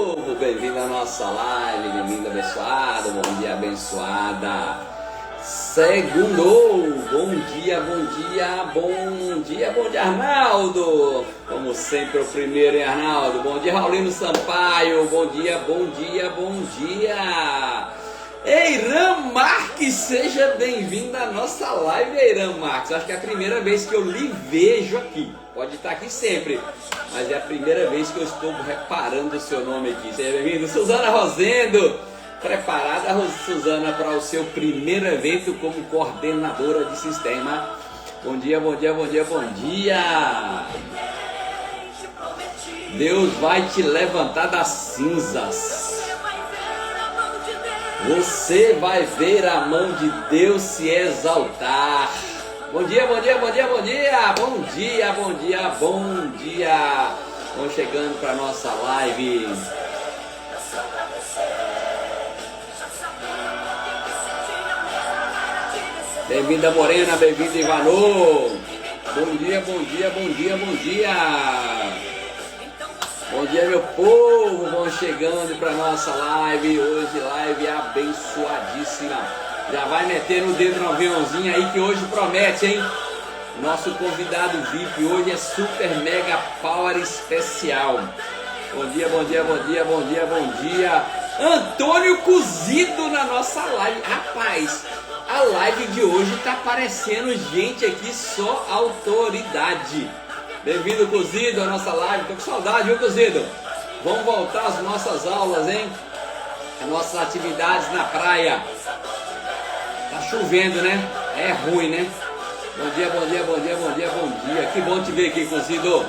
povo, bem-vindo à nossa live, bem-vindo abençoado, bom dia abençoada. Segundou, bom dia, bom dia, bom dia, bom dia Arnaldo, como sempre o primeiro, hein Arnaldo, bom dia Raulino Sampaio, bom dia, bom dia, bom dia. Eiram Marques, seja bem-vindo à nossa live, Eiram Marques. Acho que é a primeira vez que eu lhe vejo aqui. Pode estar aqui sempre, mas é a primeira vez que eu estou reparando o seu nome aqui. Seja bem-vindo. Suzana Rosendo, preparada, Suzana, para o seu primeiro evento como coordenadora de sistema. Bom dia, bom dia, bom dia, bom dia. Deus vai te levantar das cinzas. Você vai ver a mão de Deus se exaltar. Bom dia, bom dia, bom dia, bom dia, bom dia, bom dia, bom dia. Vamos chegando para nossa live. Bem-vinda Morena, bem-vinda Ivanô. Bom dia, bom dia, bom dia, bom dia. Bom dia, meu povo, vamos chegando para nossa live, hoje live abençoadíssima. Já vai metendo o dedo no aviãozinho aí que hoje promete, hein? Nosso convidado VIP hoje é super mega power especial. Bom dia, bom dia, bom dia, bom dia, bom dia. Antônio Cozido na nossa live. Rapaz, a live de hoje tá aparecendo gente aqui, só autoridade. Bem-vindo, Cozido, à nossa live. Tô com saudade, viu, Cozido? Vamos voltar às nossas aulas, hein? As nossas atividades na praia. Tá chovendo, né? É ruim, né? Bom dia, bom dia, bom dia, bom dia, bom dia. Que bom te ver aqui, Cozido.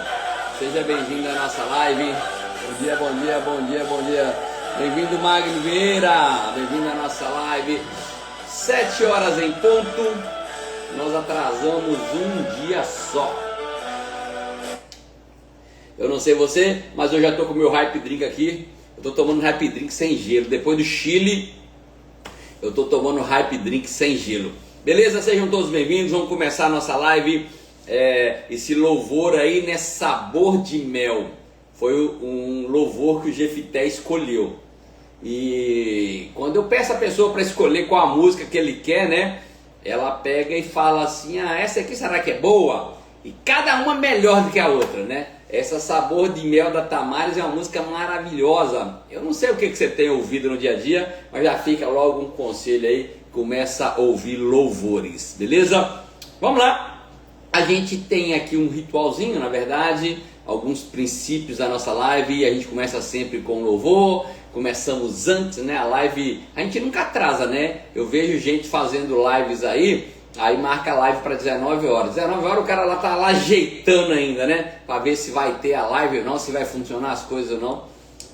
Seja bem-vindo à nossa live. Bom dia, bom dia, bom dia, bom dia. Bem-vindo, Magno Vieira. Bem-vindo à nossa live. 7 horas em ponto. Nós atrasamos um dia só. Eu não sei você, mas eu já tô com o meu Hype Drink aqui. Eu tô tomando Hype Drink sem gelo. Depois do Chile, eu tô tomando Hype Drink sem gelo. Beleza? Sejam todos bem-vindos. Vamos começar a nossa live. Esse louvor aí, né? Sabor de mel. Foi um louvor que o Jefité escolheu. E quando eu peço a pessoa para escolher qual a música que ele quer, né? Ela pega e fala assim: ah, essa aqui será que é boa? E cada uma melhor do que a outra, né? Essa Sabor de Mel da Tamares é uma música maravilhosa. Eu não sei o que você tem ouvido no dia a dia, mas já fica logo um conselho aí. Começa a ouvir louvores, beleza? Vamos lá. A gente tem aqui um ritualzinho, na verdade, alguns princípios da nossa live. E a gente começa sempre com louvor. Começamos antes, né? A live, a gente nunca atrasa, né? Eu vejo gente fazendo lives aí marca a live para 19 horas. 19 horas o cara lá tá lá ajeitando ainda, né? Para ver se vai ter a live ou não, se vai funcionar as coisas ou não.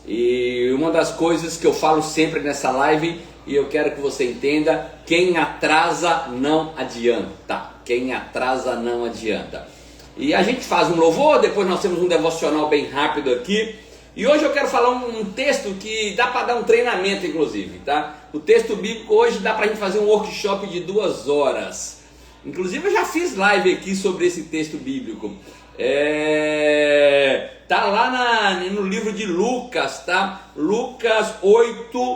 E uma das coisas que eu falo sempre nessa live, e eu quero que você entenda: quem atrasa não adianta. Quem atrasa não adianta. E a gente faz um louvor, depois nós temos um devocional bem rápido aqui. E hoje eu quero falar um texto que dá para dar um treinamento, inclusive, tá? O texto bíblico hoje dá para a gente fazer um workshop de 2 horas. Inclusive eu já fiz live aqui sobre esse texto bíblico. Tá lá no livro de Lucas, tá? Lucas 8,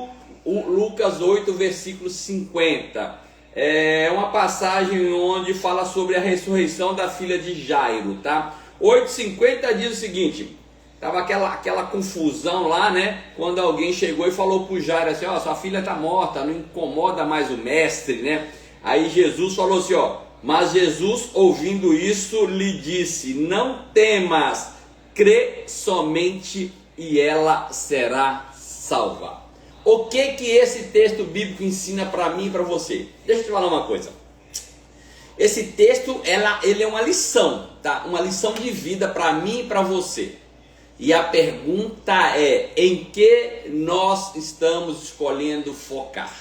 versículo 50. É uma passagem onde fala sobre a ressurreição da filha de Jairo, tá? 8,50 diz o seguinte: tava aquela confusão lá, né? Quando alguém chegou e falou pro Jairo assim: ó, sua filha tá morta, não incomoda mais o mestre, né? Aí Jesus falou assim, ó: mas Jesus, ouvindo isso, lhe disse: não temas, crê somente e ela será salva. O que esse texto bíblico ensina para mim e para você? Deixa eu te falar uma coisa. Esse texto, ele é uma lição, tá? Uma lição de vida para mim e para você. E a pergunta é: em que nós estamos escolhendo focar?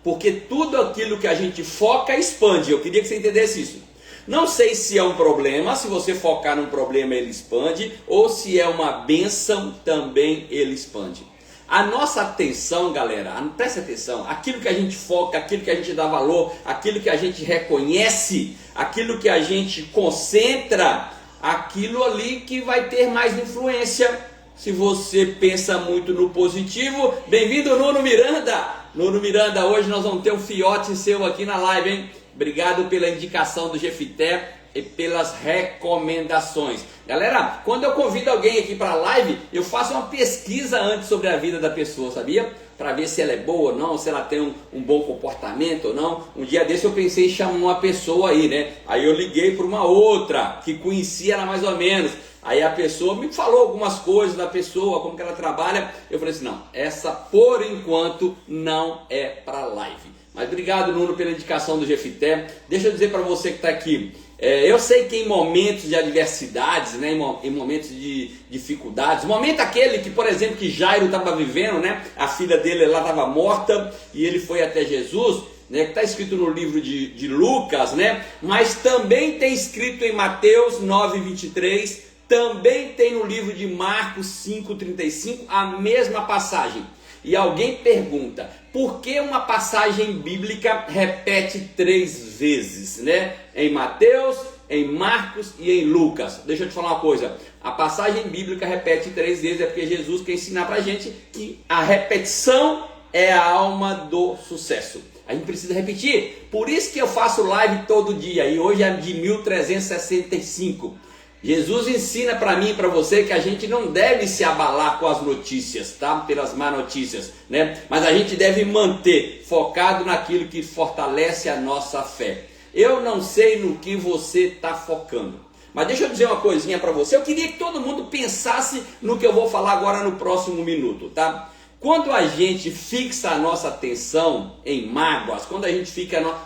Porque tudo aquilo que a gente foca expande. Eu queria que você entendesse isso. Não sei se é um problema, se você focar num problema ele expande, ou se é uma bênção também ele expande. A nossa atenção, galera, presta atenção, aquilo que a gente foca, aquilo que a gente dá valor, aquilo que a gente reconhece, aquilo que a gente concentra, aquilo ali que vai ter mais influência Se você pensa muito no positivo, bem-vindo Nuno Miranda! Nuno Miranda, hoje nós vamos ter um fiote seu aqui na live, hein? Obrigado pela indicação do Jefité e pelas recomendações. Galera, quando eu convido alguém aqui para a live, eu faço uma pesquisa antes sobre a vida da pessoa, sabia? Para ver se ela é boa ou não, se ela tem um bom comportamento ou não. Um dia desse eu pensei em chamar uma pessoa aí, né? Aí eu liguei para uma outra que conhecia ela mais ou menos. Aí a pessoa me falou algumas coisas da pessoa, como que ela trabalha. Eu falei assim, não, essa por enquanto não é para live. Mas obrigado, Nuno, pela indicação do Jefité. Deixa eu dizer para você que está aqui. Eu sei que em momentos de adversidades, né, em momentos de dificuldades, momento aquele que, por exemplo, que Jairo estava vivendo, né, a filha dele lá estava morta e ele foi até Jesus, né, que está escrito no livro de Lucas, né, mas também tem escrito em Mateus 9:23, também tem no livro de Marcos 5:35 a mesma passagem. E alguém pergunta, por que uma passagem bíblica repete 3 vezes, né? Em Mateus, em Marcos e em Lucas. Deixa eu te falar uma coisa, a passagem bíblica repete 3 vezes, é porque Jesus quer ensinar pra gente que a repetição é a alma do sucesso. A gente precisa repetir, por isso que eu faço live todo dia, e hoje é de 1365. Jesus ensina para mim e para você que a gente não deve se abalar com as notícias, tá? Pelas má notícias, né? Mas a gente deve manter focado naquilo que fortalece a nossa fé. Eu não sei no que você está focando, mas deixa eu dizer uma coisinha para você. Eu queria que todo mundo pensasse no que eu vou falar agora no próximo minuto, tá? Quando a gente fixa a nossa atenção em mágoas, quando a gente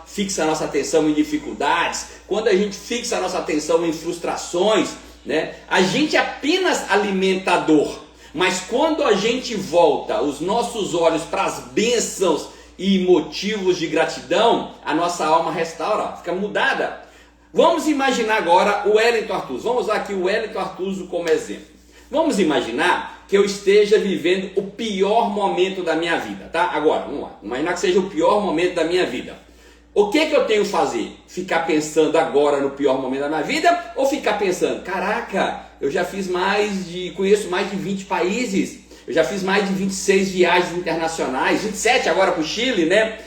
fixa a nossa atenção em dificuldades, quando a gente fixa a nossa atenção em frustrações, né, a gente apenas alimenta a dor. Mas quando a gente volta os nossos olhos para as bênçãos e motivos de gratidão, a nossa alma restaura, fica mudada. Vamos imaginar agora o Wellington Artuso. Vamos usar aqui o Wellington Artuso como exemplo. Vamos imaginar que eu esteja vivendo o pior momento da minha vida, tá? Agora, vamos lá. Imaginar que seja o pior momento da minha vida. O que eu tenho que fazer? Ficar pensando agora no pior momento da minha vida? Ou ficar pensando, caraca, eu já conheço mais de 20 países. Eu já fiz mais de 26 viagens internacionais, 27 agora para o Chile, né?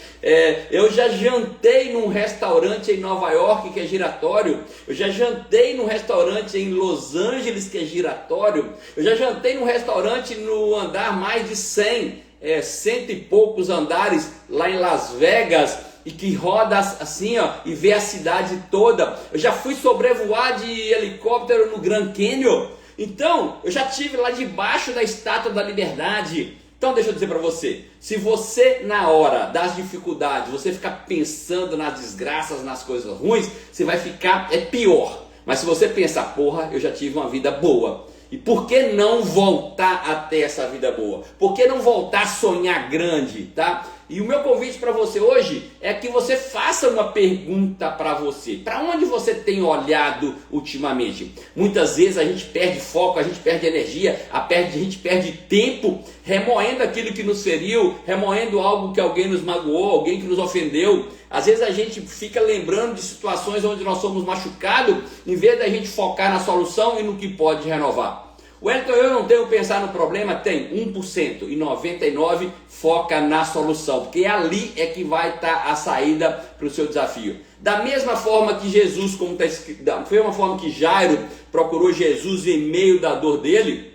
Eu já jantei num restaurante em Nova York que é giratório, eu já jantei num restaurante em Los Angeles que é giratório, eu já jantei num restaurante no andar mais de 100 e poucos andares lá em Las Vegas e que roda assim, ó, e vê a cidade toda. Eu já fui sobrevoar de helicóptero no Grand Canyon. Então, eu já estive lá debaixo da Estátua da Liberdade. Então deixa eu dizer para você, se você na hora das dificuldades, você ficar pensando nas desgraças, nas coisas ruins, você vai ficar pior. Mas se você pensar, porra, eu já tive uma vida boa, e por que não voltar até essa vida boa? Por que não voltar a sonhar grande, tá? E o meu convite para você hoje é que você faça uma pergunta para você. Para onde você tem olhado ultimamente? Muitas vezes a gente perde foco, a gente perde energia, a gente perde tempo remoendo aquilo que nos feriu, remoendo algo que alguém nos magoou, alguém que nos ofendeu. Às vezes a gente fica lembrando de situações onde nós somos machucados, em vez da gente focar na solução e no que pode renovar. Wellington, eu não tenho que pensar no problema? Tem 1% e 99% foca na solução, porque ali é que vai estar a saída para o seu desafio. Da mesma forma que Jesus, como está escrito, da mesma forma que Jairo procurou Jesus em meio da dor dele,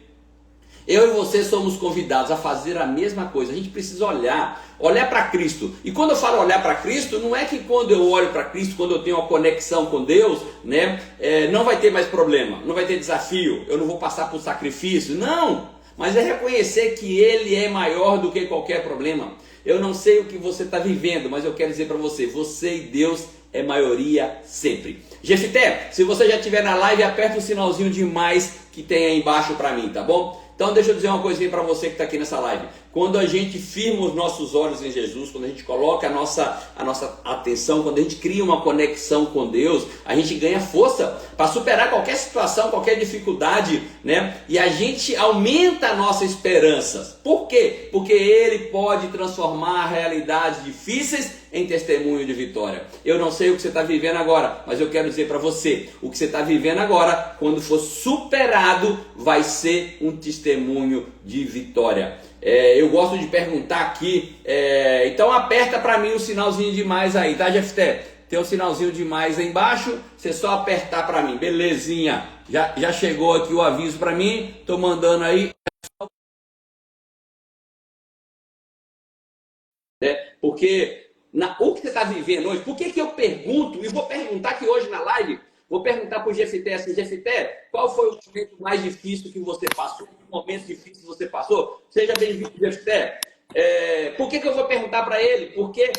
eu e você somos convidados a fazer a mesma coisa. A gente precisa olhar para Cristo. E quando eu falo olhar para Cristo, não é que quando eu olho para Cristo, quando eu tenho uma conexão com Deus, né, não vai ter mais problema, não vai ter desafio, eu não vou passar por sacrifício. Não, mas é reconhecer que Ele é maior do que qualquer problema. Eu não sei o que você está vivendo, mas eu quero dizer para você, você e Deus é maioria sempre. Jefité, se você já estiver na live, aperta o sinalzinho de mais que tem aí embaixo para mim, tá bom? Então deixa eu dizer uma coisinha para você que está aqui nessa live. Quando a gente firma os nossos olhos em Jesus, quando a gente coloca a nossa atenção, quando a gente cria uma conexão com Deus, a gente ganha força para superar qualquer situação, qualquer dificuldade, né? E a gente aumenta a nossa esperança. Por quê? Porque Ele pode transformar realidades difíceis em testemunho de vitória. Eu não sei o que você está vivendo agora, mas eu quero dizer para você, o que você está vivendo agora, quando for superado, vai ser um testemunho testemunho de vitória. Eu gosto de perguntar aqui, então aperta para mim o sinalzinho de mais aí, tá, Jefté? Tem um sinalzinho de mais aí embaixo, você só apertar para mim, belezinha. Já chegou aqui o aviso para mim, tô mandando aí. Porque o que você está vivendo hoje, por que eu pergunto, e vou perguntar aqui hoje na live, vou perguntar para o Jefté assim, Jefté, qual foi o momento mais difícil que você passou? Que momento difícil você passou? Seja bem-vindo, Jefté. Por que eu vou perguntar para ele? Porque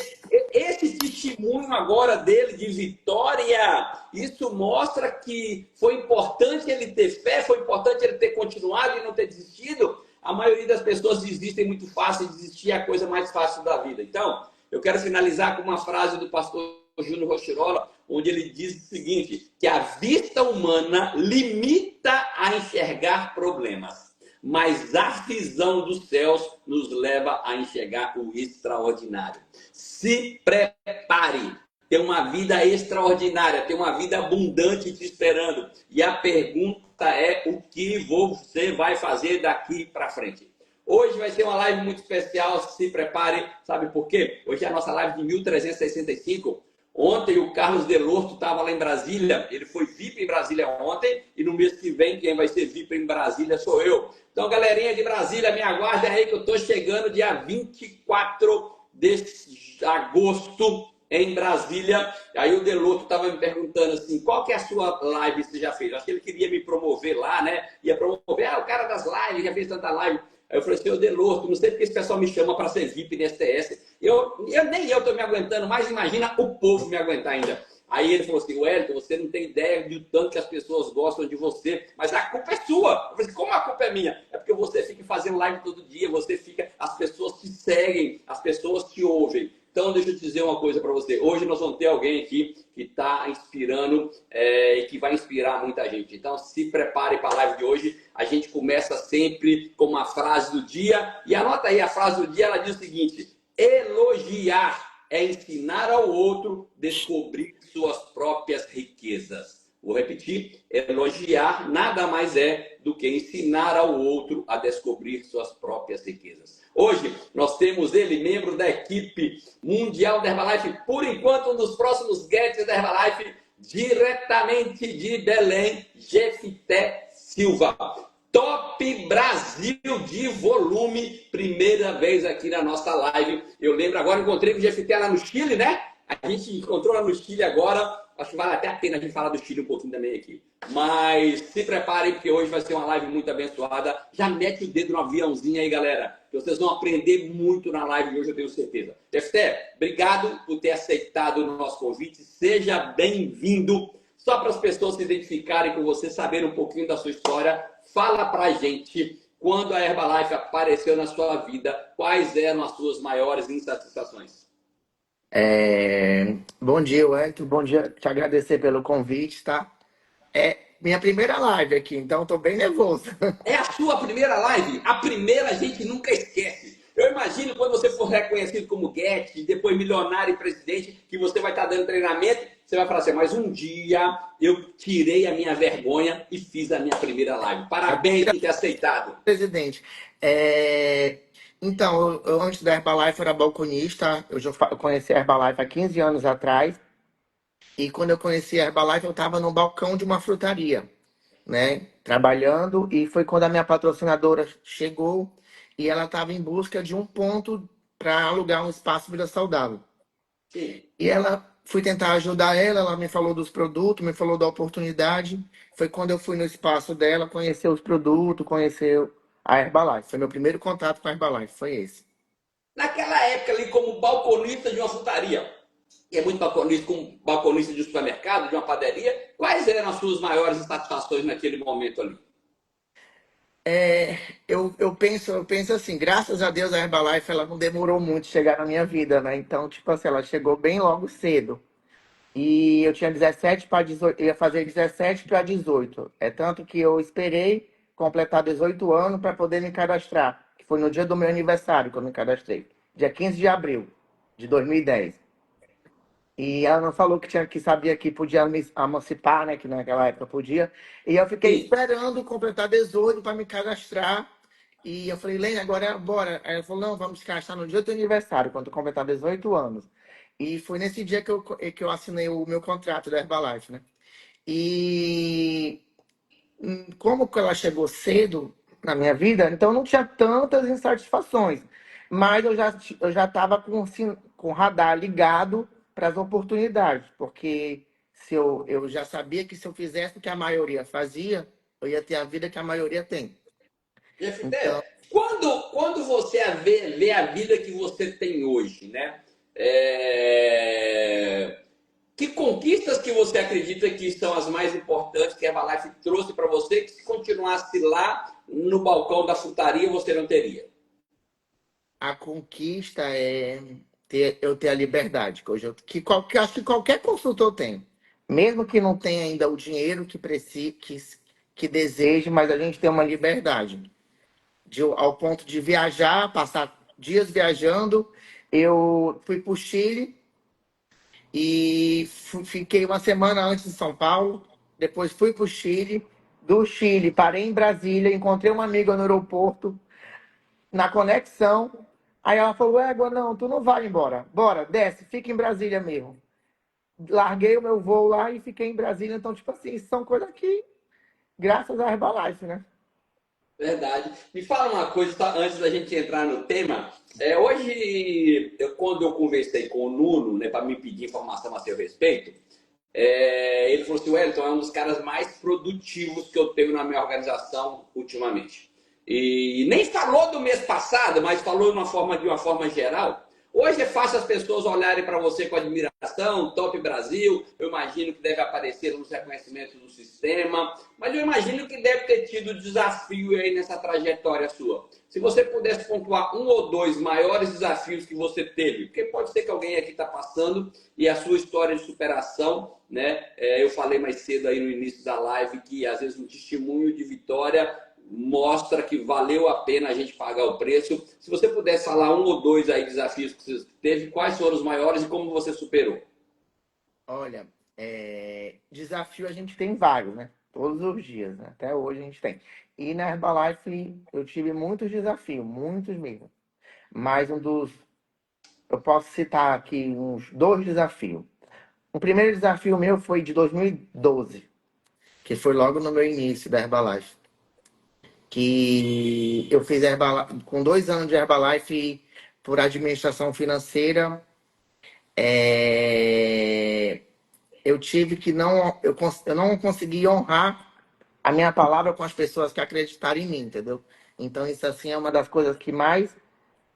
esse testemunho agora dele de vitória, isso mostra que foi importante ele ter fé, foi importante ele ter continuado e não ter desistido. A maioria das pessoas desistem muito fácil, e desistir é a coisa mais fácil da vida. Então, eu quero finalizar com uma frase do pastor Júnior Rochirola, onde ele diz o seguinte, que a vista humana limita a enxergar problemas, mas a visão dos céus nos leva a enxergar o extraordinário. Se prepare, ter uma vida extraordinária, ter uma vida abundante te esperando. E a pergunta é o que você vai fazer daqui para frente. Hoje vai ser uma live muito especial, se prepare. Sabe por quê? Hoje é a nossa live de 1365. Ontem o Carlos Delorto estava lá em Brasília, ele foi VIP em Brasília ontem, e no mês que vem quem vai ser VIP em Brasília sou eu. Então, galerinha de Brasília, me aguardem aí que eu estou chegando dia 24 de agosto em Brasília. Aí o Delorto estava me perguntando assim, qual que é a sua live que você já fez? Acho que ele queria me promover lá, né? Ia promover, o cara das lives, já fez tanta live. Aí eu falei assim, ô Delorto, não sei porque esse pessoal me chama para ser VIP nesse TS. Nem eu estou me aguentando, mas imagina o povo me aguentar ainda. Aí ele falou assim, Wellington, você não tem ideia do tanto que as pessoas gostam de você, mas a culpa é sua. Eu falei assim, como a culpa é minha? É porque você fica fazendo live todo dia, as pessoas te seguem, as pessoas te ouvem. Então, deixa eu te dizer uma coisa para você. Hoje nós vamos ter alguém aqui que está inspirando e que vai inspirar muita gente. Então, se prepare para a live de hoje. A gente começa sempre com uma frase do dia. E anota aí a frase do dia, ela diz o seguinte: elogiar é ensinar ao outro a descobrir suas próprias riquezas. Vou repetir, elogiar nada mais é do que ensinar ao outro a descobrir suas próprias riquezas. Hoje nós temos ele, membro da equipe mundial da Herbalife, por enquanto um dos próximos guests da Herbalife, diretamente de Belém, Jefté Silva. Top Brasil de volume, primeira vez aqui na nossa live. Eu lembro agora, encontrei com o Jefté lá no Chile, né? A gente encontrou lá no Chile agora. Acho que vale até a pena a gente falar do Chile um pouquinho também aqui. Mas se preparem, porque hoje vai ser uma live muito abençoada. Já mete o dedo no aviãozinho aí, galera. Que vocês vão aprender muito na live de hoje, eu tenho certeza. Jefté, obrigado por ter aceitado o nosso convite. Seja bem-vindo. Só para as pessoas se identificarem com você, saberem um pouquinho da sua história, fala pra gente, quando a Herbalife apareceu na sua vida, quais eram as suas maiores insatisfações? Bom dia, Wellington. Bom dia, te agradecer pelo convite, tá? É minha primeira live aqui, então tô bem nervoso. É a sua primeira live? A primeira a gente nunca esquece. Eu imagino quando você for reconhecido como Guedes, depois milionário e presidente, que você vai estar dando treinamento, você vai falar assim, mas um dia eu tirei a minha vergonha e fiz a minha primeira live. Parabéns por ter aceitado. Presidente, então, eu antes da Herbalife eu era balconista, eu conheci a Herbalife há 15 anos atrás, e quando eu conheci a Herbalife eu estava no balcão de uma frutaria, né, trabalhando, e foi quando a minha patrocinadora chegou e ela estava em busca de um ponto para alugar um espaço Vida Saudável. Sim. E ela, fui tentar ajudar ela, ela me falou dos produtos, me falou da oportunidade. Foi quando eu fui no espaço dela, conhecer os produtos, conhecer a Herbalife. Foi meu primeiro contato com a Herbalife, foi esse. Naquela época ali, como balconista de uma frutaria, e é muito balconista, como balconista de um supermercado, de uma padaria, quais eram as suas maiores insatisfações naquele momento ali? Eu penso assim, graças a Deus a Herbalife ela não demorou muito chegar na minha vida, né? Então, tipo assim, ela chegou bem logo cedo. E eu tinha 17 para 18, ia fazer 17 para 18. É tanto que eu esperei completar 18 anos para poder me cadastrar, que foi no dia do meu aniversário que eu me cadastrei, dia 15 de abril de 2010. E ela não falou que sabia que podia me emancipar, né, que naquela época podia. E eu fiquei Sim. esperando completar 18 para me cadastrar. E eu falei, Lene, agora bora. Aí ela falou, não, vamos descansar no dia do teu aniversário, quando eu completar 18 anos. E foi nesse dia que eu assinei o meu contrato da Herbalife, né? E como que ela chegou cedo na minha vida, então não tinha tantas insatisfações. Mas eu já estava com o radar ligado para as oportunidades, porque eu já sabia que se eu fizesse o que a maioria fazia, eu ia ter a vida que a maioria tem. Então, Jefité, quando você vê a vida que você tem hoje, né? Que conquistas que você acredita que são as mais importantes que a Herbalife trouxe para você, que se continuasse lá no balcão da frutaria você não teria? a conquista é eu ter a liberdade, que hoje que acho que qualquer consultor tem. Mesmo que não tenha ainda o dinheiro que precise, que deseje, mas a gente tem uma liberdade. Ao ponto de viajar, passar dias viajando. Eu fui para o Chile e fiquei uma semana antes em São Paulo. Depois fui para o Chile. Do Chile, parei em Brasília, encontrei uma amiga no aeroporto, na conexão. Aí ela falou: Égua, não, tu não vai embora. Bora, desce, fica em Brasília mesmo. Larguei o meu voo lá e fiquei em Brasília. Então, tipo assim, são coisas que, graças à Herbalife, né? Verdade. Me fala uma coisa, tá, antes da gente entrar no tema. Hoje, quando eu conversei com o Nuno, né, para me pedir informação a seu respeito, ele falou assim: Wellington é um dos caras mais produtivos que eu tenho na minha organização ultimamente. E nem falou do mês passado, mas falou de uma forma geral. Hoje é fácil as pessoas olharem para você com admiração, Top Brasil. Eu imagino que deve aparecer nos reconhecimentos do sistema, mas eu imagino que deve ter tido desafio aí nessa trajetória sua. Se você pudesse pontuar um ou dois maiores desafios que você teve, porque pode ser que alguém aqui está passando e a sua história de superação, né? Eu falei mais cedo aí no início da live que às vezes um testemunho de vitória mostra que valeu a pena a gente pagar o preço. Se você pudesse falar um ou dois aí desafios que você teve, quais foram os maiores e como você superou? Olha, desafio a gente tem vários, né? Todos os dias, né? Até hoje a gente tem. E na Herbalife eu tive muitos desafios, muitos mesmo. Mas eu posso citar aqui uns dois desafios. O primeiro desafio meu foi de 2012, que foi logo no meu início da Herbalife. Que eu fiz Herbalife, com 2 anos de Herbalife por administração financeira, eu tive que eu não consegui honrar a minha palavra com as pessoas que acreditaram em mim, entendeu? Então isso assim é uma das coisas que mais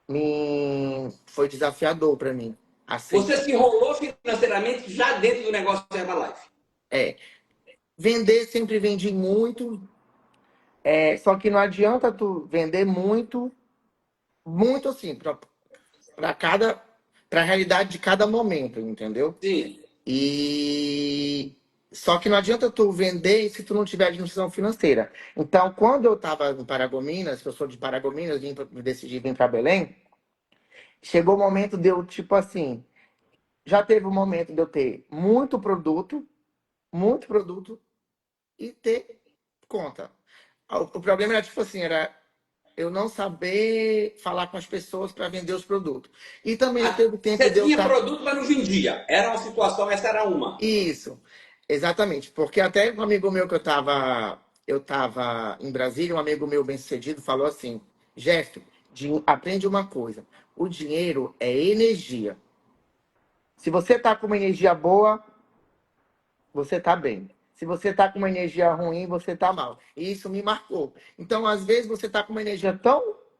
me foi desafiador para mim. Você Aceitar, se enrolou financeiramente já dentro do negócio da Herbalife. é, vender sempre vendi muito, só que não adianta tu vender muito, muito assim para cada para a realidade de cada momento, entendeu? Sim. E só que não adianta tu vender se tu não tiver administração financeira. Então, quando eu estava em Paragominas, que eu sou de Paragominas, decidi vir para Belém, chegou o momento de eu, tipo assim, já teve o momento de eu ter muito produto e ter conta. O problema era, tipo assim, era eu não saber falar com as pessoas para vender os produtos. E também não teve tempo Você de eu tinha estar. produto, mas não vendia. Era uma situação, essa era uma. Isso, exatamente. Porque até um amigo meu que eu tava em Brasília, um amigo meu bem-sucedido falou assim: Gesto, aprende uma coisa. O dinheiro é energia. Se você tá com uma energia boa, você tá bem. Se você tá com uma energia ruim, você tá mal. E isso me marcou. Então, às vezes, você tá com uma energia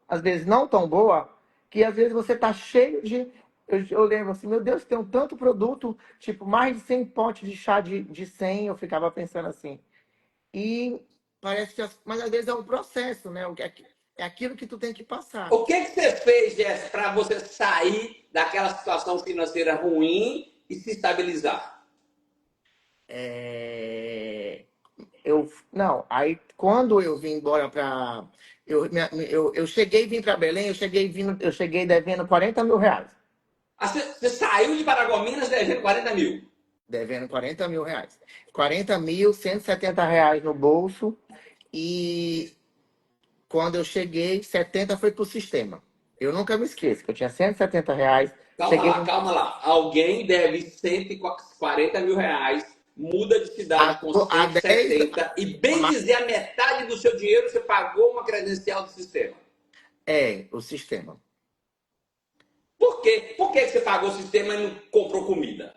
às vezes, não tão boa, que às vezes você tá cheio de. Eu lembro assim, meu Deus, tem um tanto produto, tipo, mais de 100 potes de chá de 100, eu ficava pensando assim. E parece que. Mas às vezes é um processo, né? É aquilo que tu tem que passar. O que você fez, Jess, para você sair daquela situação financeira ruim e se estabilizar? É, não, aí quando eu vim embora para. Eu cheguei e vim para Belém, eu cheguei devendo R$ 40.000. Você saiu de Paragominas devendo 40 mil. Devendo R$ 40.000. 40 mil, R$ 170 no bolso. E Quando eu cheguei, 70 foi pro sistema. Eu nunca me esqueço, que eu tinha R$ 170. Cheguei Calma lá. Alguém deve 140 mil reais, muda de cidade com há 10 170 e, bem anos. dizer, a metade do seu dinheiro você pagou uma credencial do sistema. É, o sistema. Por quê? Por que você pagou o sistema e não comprou comida?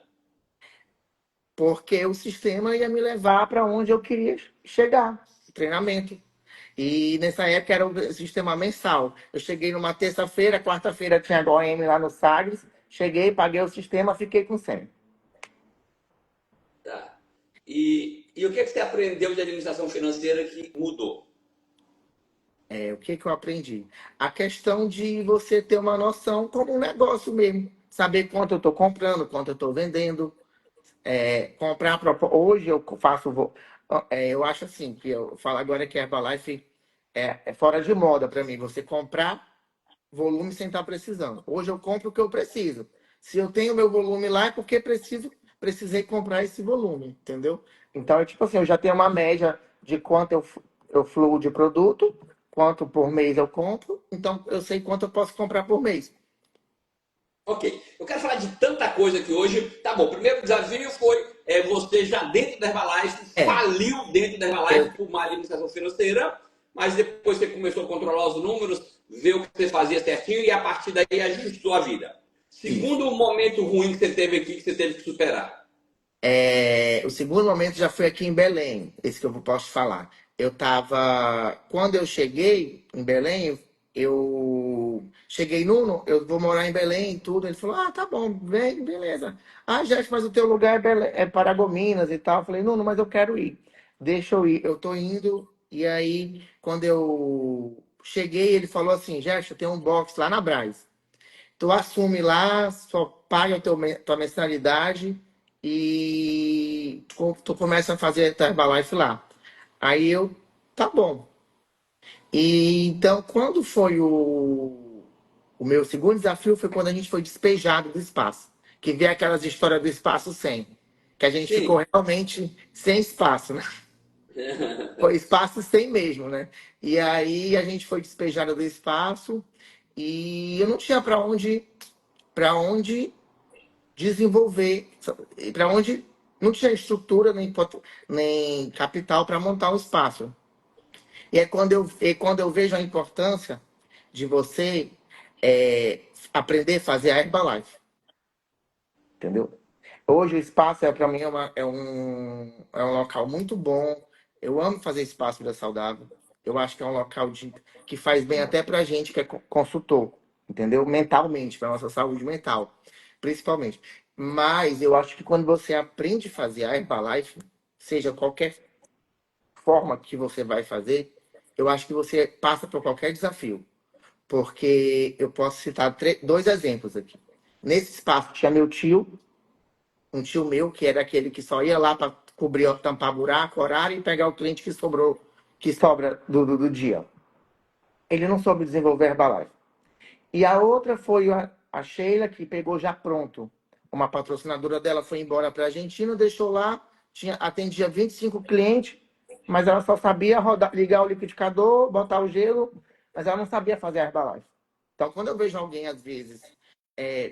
Porque o sistema ia me levar para onde eu queria chegar, treinamento. E nessa época era o sistema mensal. Eu cheguei numa terça-feira, quarta-feira tinha HM lá no Sagres. Cheguei, paguei o sistema, fiquei com 100. Tá. E o que você aprendeu de administração financeira que mudou? O que que eu aprendi? A questão de você ter uma noção como um negócio mesmo. Saber quanto eu estou comprando, quanto eu estou vendendo. Comprar. Hoje eu faço. Eu acho assim, que eu falo agora que a Herbalife é fora de moda para mim. Você comprar volume sem estar precisando. Hoje eu compro o que eu preciso. Se eu tenho meu volume lá, é porque precisei comprar esse volume, entendeu? Então, é tipo assim, eu já tenho uma média de quanto eu fluo de produto, quanto por mês eu compro, então eu sei quanto eu posso comprar por mês. Ok, eu quero falar de tanta coisa aqui hoje. Tá bom, o primeiro desafio foi você já dentro da Herbalife, É, faliu dentro da eu, Herbalife por má administração financeira, mas depois você começou a controlar os números, ver o que você fazia certinho e a partir daí ajustou a vida. isso. Segundo momento ruim que você teve aqui, que você teve que superar. O segundo momento já foi aqui em Belém, esse que eu posso falar. Eu tava. Quando eu cheguei em Belém, eu cheguei Nuno, eu vou morar em Belém e tudo. Ele falou: Ah, tá bom, vem, beleza. Ah, Jéssica, mas o teu lugar é Paragominas e tal. Eu falei: Nuno, mas eu quero ir. Deixa eu ir. Eu tô indo. E aí, quando eu cheguei, ele falou assim: Jéssica, tem um box lá na Brás. Tu assume lá, só paga tua mensalidade e tu começa a fazer a Herbalife lá. Aí eu, tá bom. E então, quando foi o meu segundo desafio, foi quando a gente foi despejado do espaço. Que vê aquelas histórias do espaço sem. Que a gente ficou Sim. realmente sem espaço, né? Foi espaço sem mesmo, né? E aí a gente foi despejado do espaço e eu não tinha para onde desenvolver, para onde não tinha estrutura nem capital para montar um espaço. E quando eu vejo a importância de você aprender a fazer a Herbalife, entendeu? Hoje o espaço para mim é um local muito bom. Eu amo fazer espaço vida saudável. Eu acho que é um local que faz bem até para a gente que é consultor, entendeu? Mentalmente, para nossa saúde mental, principalmente. Mas eu acho que quando você aprende a fazer a Herbalife, seja qualquer forma que você vai fazer, eu acho que você passa por qualquer desafio. Porque eu posso citar dois exemplos aqui. Nesse espaço tinha meu tio, um tio meu, que era aquele que só ia lá para cobrir, tampar buraco, horário e pegar o cliente que sobra do dia. Ele não soube desenvolver Herbalife. E a outra foi a Sheila, que pegou já pronto. Uma patrocinadora dela foi embora para a Argentina, deixou lá, atendia 25 clientes, mas ela só sabia ligar o liquidificador, botar o gelo, mas ela não sabia fazer Herbalife. Então, quando eu vejo alguém, às vezes,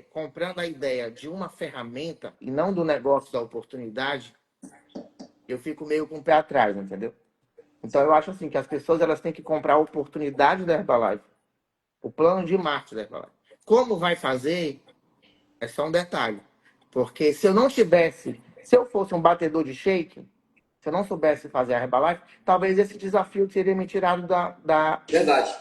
comprando a ideia de uma ferramenta e não do negócio da oportunidade, eu fico meio com o pé atrás, entendeu? Então, eu acho assim que as pessoas elas têm que comprar a oportunidade da Herbalife, o plano de marketing da Herbalife. Como vai fazer é só um detalhe. Porque se eu fosse um batedor de shake, se eu não soubesse fazer a Herbalife, talvez esse desafio teria me tirado Verdade, da verdade.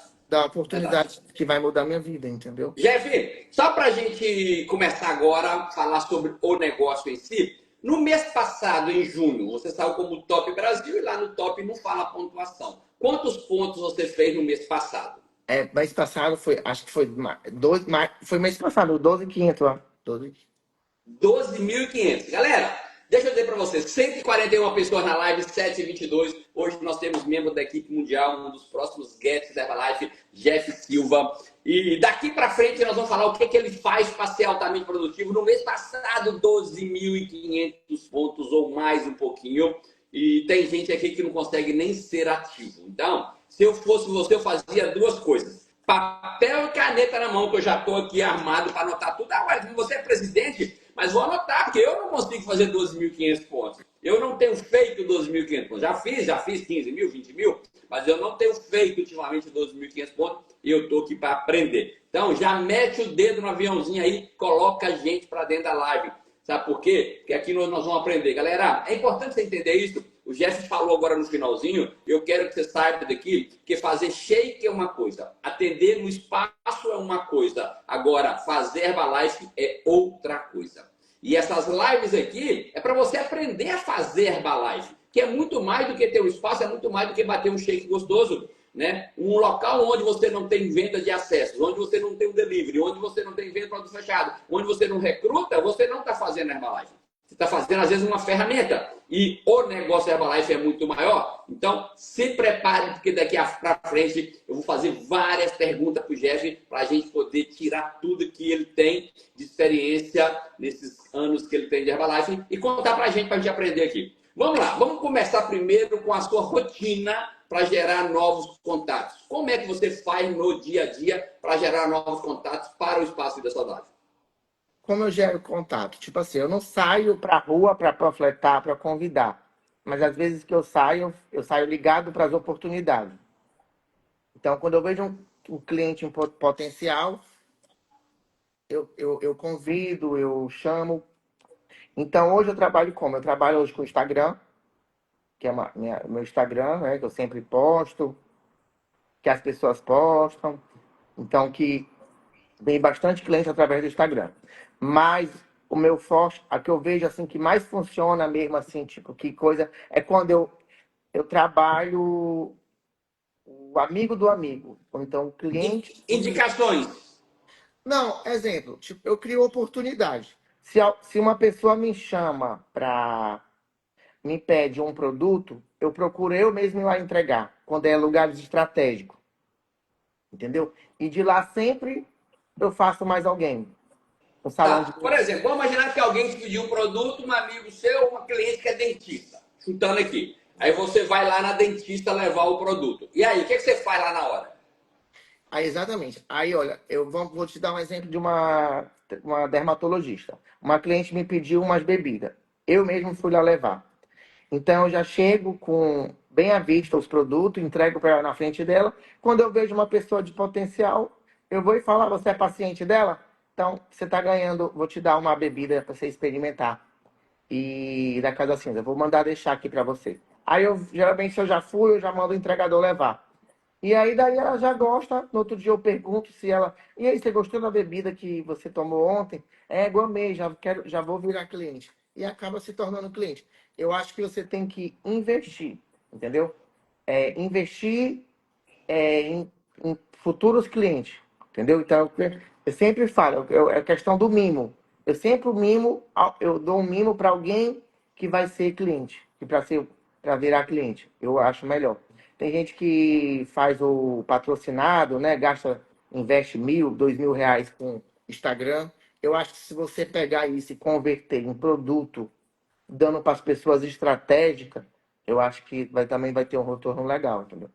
oportunidade que vai mudar minha vida, entendeu? Jeff, só para a gente começar agora a falar sobre o negócio em si, no mês passado, em junho, você saiu como Top Brasil e lá no Top não fala a pontuação. Quantos pontos você fez no mês passado? Mês passado acho que foi 12, foi mês passado, 12.500 lá. 12. 12.500. Galera, deixa eu dizer para vocês, 141 pessoas na live, 722. Hoje nós temos membro da equipe mundial, um dos próximos guests da Herbalife, Jeff Silva. E daqui para frente nós vamos falar o que ele faz para ser altamente produtivo. No mês passado, 12.500 pontos ou mais um pouquinho. E tem gente aqui que não consegue nem ser ativo. Então, Se eu fosse você, eu fazia duas coisas. Papel e caneta na mão, que eu já estou aqui armado para anotar tudo. Agora, como você é presidente, mas vou anotar, porque eu não consigo fazer 12.500 pontos. Eu não tenho feito 12.500 pontos. Já fiz 15 mil, 20 mil, mas eu não tenho feito ultimamente 12.500 pontos e eu estou aqui para aprender. Então, já mete o dedo no aviãozinho aí, coloca a gente para dentro da live. Sabe por quê? Porque aqui nós vamos aprender. Galera, é importante você entender isso. O Jeff falou agora no finalzinho, eu quero que você saiba daqui que fazer shake é uma coisa, atender no espaço é uma coisa, agora fazer Herbalife é outra coisa. E essas lives aqui é para você aprender a fazer Herbalife, que é muito mais do que ter um espaço, é muito mais do que bater um shake gostoso. Né? Um local onde você não tem venda de acessos, onde você não tem um delivery, onde você não tem venda de produto fechado, onde você não recruta, você não está fazendo Herbalife. Você está fazendo, às vezes, uma ferramenta. E o negócio Herbalife é muito maior. Então, se prepare, porque daqui para frente eu vou fazer várias perguntas para o Jeff para a gente poder tirar tudo que ele tem de experiência nesses anos que ele tem de Herbalife e contar para a gente aprender aqui. Vamos lá, vamos começar primeiro com a sua rotina para gerar novos contatos. Como é que você faz no dia a dia para gerar novos contatos para o Espaço Vida Saudável? Como eu gero contato? Tipo assim, eu não saio pra rua para panfletar, para convidar. Mas às vezes que eu saio ligado para as oportunidades. Então, quando eu vejo um cliente potencial, eu convido, eu chamo. Então, hoje eu trabalho como? Eu trabalho hoje com o Instagram, que é meu Instagram, né, que eu sempre posto, que as pessoas postam. Então, que vem bastante cliente através do Instagram. Mas o meu forte, a que eu vejo assim que mais funciona mesmo assim, tipo, que coisa, é quando eu trabalho o amigo do amigo, ou então o cliente. Indicações. Não, exemplo, tipo, eu crio oportunidade. Se uma pessoa me chama para me pede um produto, eu procuro eu mesmo ir lá entregar, quando é lugares estratégicos, entendeu? E de lá sempre eu faço mais alguém. Um salão de Tá. Por beleza. exemplo, vamos imaginar que alguém te pediu um produto, um amigo seu, uma cliente que é dentista. Chutando aqui. Aí você vai lá na dentista levar o produto. E aí, o que você faz lá na hora? Aí, exatamente. Aí, olha, vou te dar um exemplo de uma dermatologista. Uma cliente me pediu umas bebidas. Eu mesmo fui lá levar. Então, eu já chego com bem à vista os produtos, entrego para ela na frente dela. Quando eu vejo uma pessoa de potencial, eu vou e falo: "Ah, você é paciente dela? Então, você está ganhando, vou te dar uma bebida para você experimentar. E da Casa Cinza, vou mandar deixar aqui para você." Aí, geralmente, se eu já fui, eu já mando o entregador levar. E aí daí ela já gosta. No outro dia eu pergunto se ela. "E aí, você gostou da bebida que você tomou ontem?" "É, gostei, já vou virar cliente." E acaba se tornando cliente. Eu acho que você tem que investir, entendeu? Investir em futuros clientes, entendeu? Então, eu sempre falo, é questão do mimo. Eu sempre mimo, eu dou um mimo para alguém que vai ser cliente, que para virar cliente. Eu acho melhor. Tem gente que faz o patrocinado, né? Investe 1.000, 2.000 reais com Instagram. Eu acho que se você pegar isso e converter em produto, dando para as pessoas estratégicas, eu acho que também vai ter um retorno legal, entendeu?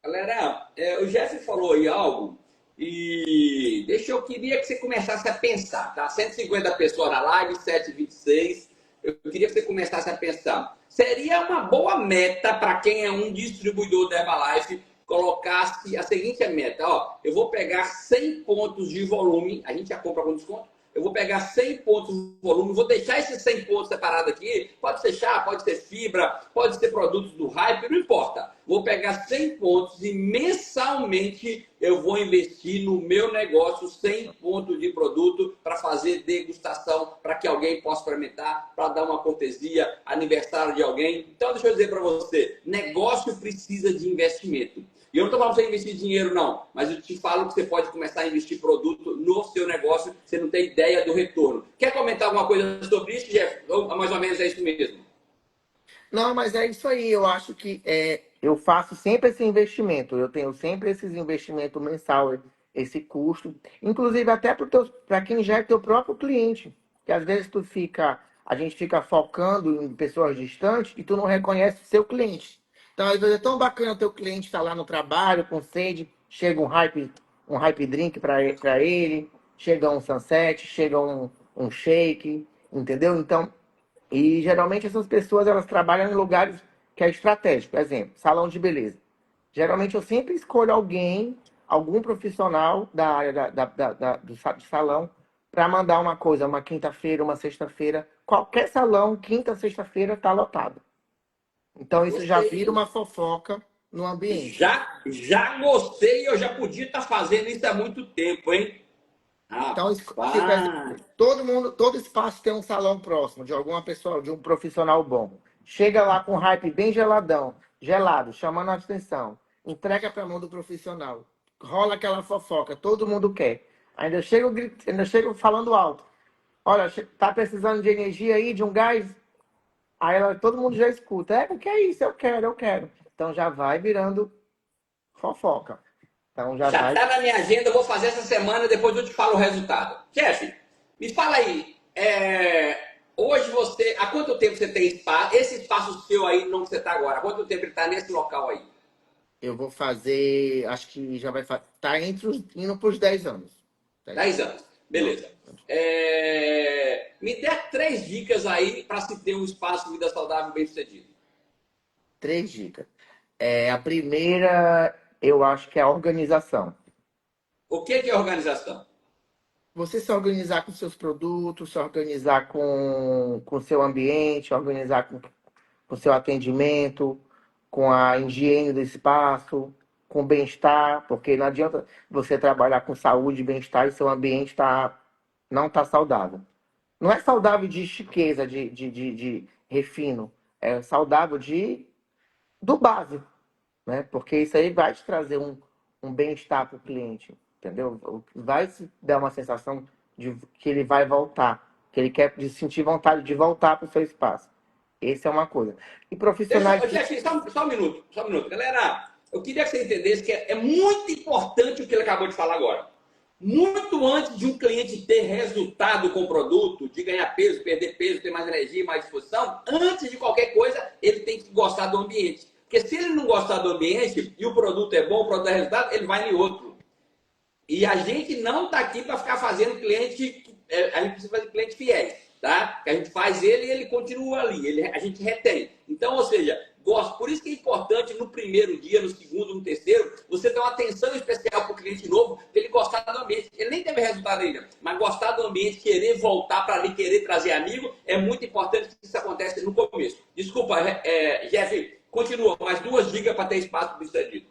Galera, o Jeff falou aí algo e eu queria que você começasse a pensar, tá? 150 pessoas na live, 7h26. Eu queria que você começasse a pensar. Seria uma boa meta para quem é um distribuidor da Herbalife colocasse a seguinte meta, ó, eu vou pegar 100 pontos de volume, a gente já compra com desconto, eu vou pegar 100 pontos de volume, vou deixar esses 100 pontos separados aqui, pode ser chá, pode ser fibra, pode ser produtos do hype, não importa. Vou pegar 100 pontos e mensalmente eu vou investir no meu negócio 100 pontos de produto para fazer degustação, para que alguém possa experimentar, para dar uma cortesia, aniversário de alguém. Então, deixa eu dizer para você, negócio precisa de investimento. E eu não estou falando para você investir dinheiro, não. Mas eu te falo que você pode começar a investir produto no seu negócio. Você não tem ideia do retorno. Quer comentar alguma coisa sobre isso, Jeff? Ou mais ou menos é isso mesmo? Não, mas é isso aí. Eu acho que eu faço sempre esse investimento. Eu tenho sempre esses investimentos mensal, esse custo. Inclusive até para quem já é teu próprio cliente. Que às vezes a gente fica focando em pessoas distantes e tu não reconhece o seu cliente. Então, às vezes é tão bacana o teu cliente estar lá no trabalho com sede, chega um hype drink para ele, chega um sunset, chega um shake, entendeu? Então, e geralmente essas pessoas elas trabalham em lugares que é estratégico. Exemplo, salão de beleza. Geralmente eu sempre escolho alguém, algum profissional da área do salão, para mandar uma coisa, uma quinta-feira, uma sexta-feira. Qualquer salão, quinta, sexta-feira, está lotado. Então isso já vira Gostei. uma fofoca no ambiente. Já gostei, eu já podia estar fazendo isso há muito tempo, hein? Então, tipo, Rapaz. todo mundo, todo espaço tem um salão próximo de alguma pessoa, de um profissional bom. Chega lá com hype bem geladão, gelado, chamando a atenção. Entrega para a mão do profissional. Rola aquela fofoca, todo mundo quer. Ainda chego falando alto. Olha, tá precisando de energia aí, de um gás? Todo mundo já escuta. O que é isso? Eu quero, eu quero. Então já vai virando fofoca. Então já Já vai. está na minha agenda, eu vou fazer essa semana, depois eu te falo o resultado. Jeff, me fala aí, hoje você, há quanto tempo você tem espaço, esse espaço seu aí, não que você está agora, há quanto tempo ele está nesse local aí? Eu vou fazer, acho que já vai tá indo para os 10 anos. 10 10 anos. anos, Nossa. beleza. Me dê 3 dicas aí para se ter um espaço vida saudável bem sucedido. 3 dicas. A primeira, eu acho que é a organização. O que é organização? Você se organizar com seus produtos, se organizar com o seu ambiente, organizar com o seu atendimento, com a higiene do espaço, com o bem-estar, porque não adianta você trabalhar com saúde e bem-estar e seu ambiente não está saudável. Não é saudável de chiqueza, de refino. É saudável do básico, né? Porque isso aí vai te trazer um bem-estar para o cliente, entendeu? Vai te dar uma sensação de que ele vai voltar, que ele quer de sentir vontade de voltar para o seu espaço. Essa é uma coisa. E profissionais. Jeff, só um minuto, só um minuto. Galera, eu queria que você entendesse que é muito importante o que ele acabou de falar agora. Muito antes de um cliente ter resultado com o produto, de ganhar peso, perder peso, ter mais energia, mais disposição, antes de qualquer coisa, ele tem que gostar do ambiente. Porque se ele não gostar do ambiente e o produto é bom, o produto é resultado, ele vai em outro. E a gente não está aqui para ficar fazendo cliente, a gente precisa fazer cliente fiéis, tá? Que a gente faz ele e ele continua ali, a gente retém. Então, ou seja, por isso que é importante no primeiro dia, no segundo, no terceiro, você ter uma atenção especial para o cliente novo, para ele gostar do ambiente. Ele nem teve resultado ainda, mas gostar do ambiente, querer voltar para ali, querer trazer amigo, é muito importante que isso acontece no começo. Desculpa, Jeff, continua, mais 2 dicas para ter espaço para isso dito.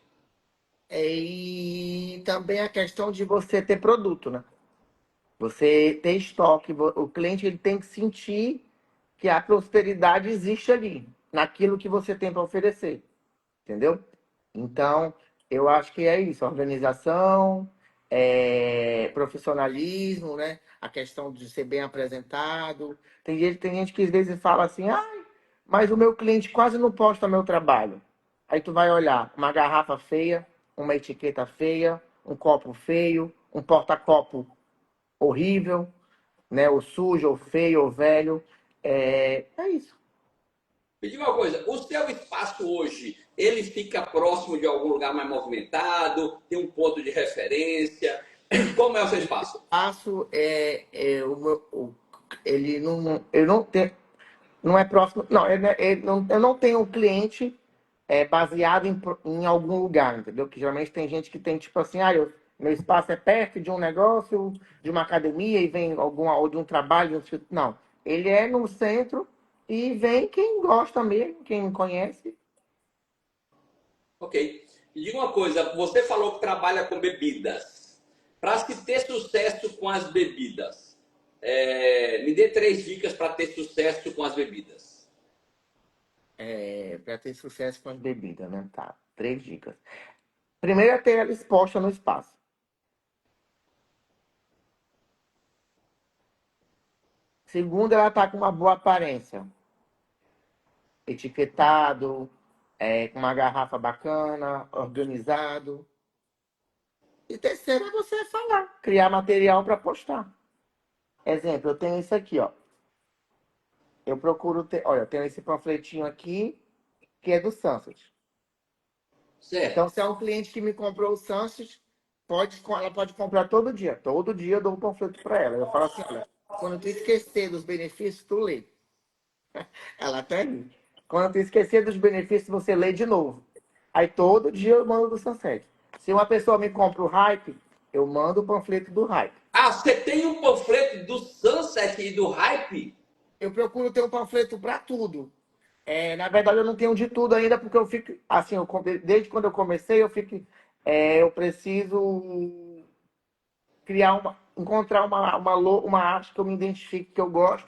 E também a questão de você ter produto, né? Você ter estoque. O cliente ele tem que sentir que a prosperidade existe ali, naquilo que você tem para oferecer. Entendeu? Então, eu acho que é isso, organização, profissionalismo, né? A questão de ser bem apresentado. Tem gente que às vezes fala assim, mas o meu cliente quase não posta meu trabalho. Aí tu vai olhar uma garrafa feia, uma etiqueta feia, um copo feio, um porta-copo horrível, né? Ou sujo, ou feio, ou velho. É isso. Me diga uma coisa, o seu espaço hoje, ele fica próximo de algum lugar mais movimentado? Tem um ponto de referência? Como é o seu espaço? Faço ele não, eu não tenho, não é próximo, não, eu não tenho um cliente baseado em algum lugar, entendeu? Que geralmente tem gente que tem tipo assim, meu espaço é perto de um negócio, de uma academia e vem ou de um trabalho, não, ele é no centro e vem quem gosta mesmo, quem conhece. Ok. Me diga uma coisa, você falou que trabalha com bebidas. Para se ter sucesso com as bebidas, me dê 3 dicas para ter sucesso com as bebidas. Para ter sucesso com as bebidas, né? Tá, 3 dicas. Primeiro é ter ela exposta no espaço. Segundo, ela tá com uma boa aparência. Etiquetado, com uma garrafa bacana, organizado. E terceiro é você falar, criar material para postar. Exemplo, eu tenho isso aqui, ó. Eu procuro ter, olha, eu tenho esse panfletinho aqui, que é do Sunset. Então, Certo. se é um cliente que me comprou o Sunset, ela pode comprar todo dia. Todo dia eu dou um panfleto para ela. Eu falo assim, olha, quando tu esquecer dos benefícios, tu lê. Ela até ri. Quando tu esquecer dos benefícios, você lê de novo. Aí todo dia eu mando do Sunset. Se uma pessoa me compra o hype, eu mando o panfleto do hype. Ah, você tem um panfleto do Sunset e do Hype? Eu procuro ter um panfleto para tudo. Na verdade, eu não tenho de tudo ainda, porque eu fico, assim, desde quando eu comecei, eu preciso encontrar uma arte que eu me identifique, que eu gosto.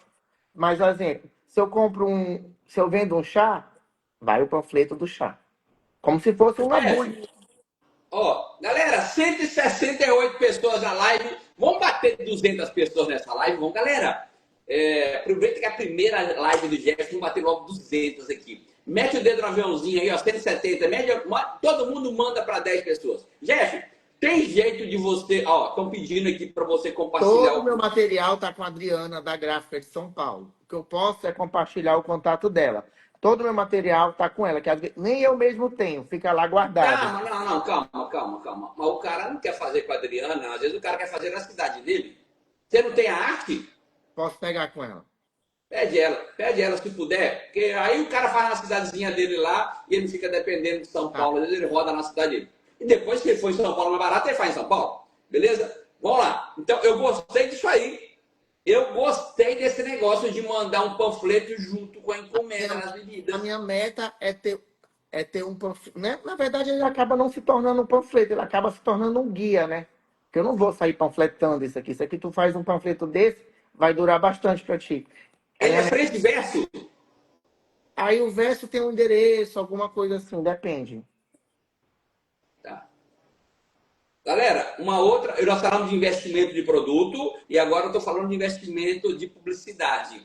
Mas, por exemplo, se eu vendo um chá, vai o panfleto do chá. Como se fosse uma Chefe, agulha. ó, galera, 168 pessoas na live. Vamos bater 200 pessoas nessa live, vamos, galera. Aproveita que é a primeira live do Jeff, vamos bater logo 200 aqui. Mete o dedo no aviãozinho aí, ó, 170. Todo mundo manda para 10 pessoas. Jeff, tem jeito de você. Ó, estão pedindo aqui para você compartilhar Todo o meu o. material está com a Adriana, da Gráfica de São Paulo. O que eu posso é compartilhar o contato dela. Todo o meu material está com ela, que às vezes nem eu mesmo tenho, fica lá guardado. Calma, não, calma. Mas o cara não quer fazer com a Adriana, às vezes o cara quer fazer na cidade dele. Você não tem a arte? Posso pegar com ela. Pede ela se puder, porque aí o cara faz na cidadezinha dele lá e ele fica dependendo de São Tá. Paulo, às vezes ele roda na cidade dele. E depois que ele for em São Paulo mais barato, ele faz em São Paulo. Beleza? Vamos lá. Então eu gostei disso aí. Eu gostei desse negócio de mandar um panfleto junto com a encomenda nas A bebidas. minha meta é ter um panfleto. Né? Na verdade, ele acaba não se tornando um panfleto, ele acaba se tornando um guia, né? Porque eu não vou sair panfletando isso aqui. Isso aqui tu faz um panfleto desse, vai durar bastante para ti. A Ele minha é meta- frente e verso. Aí o verso tem um endereço, alguma coisa assim, depende. Tá. Galera, uma outra, nós falamos de investimento de produto e agora eu estou falando de investimento de publicidade.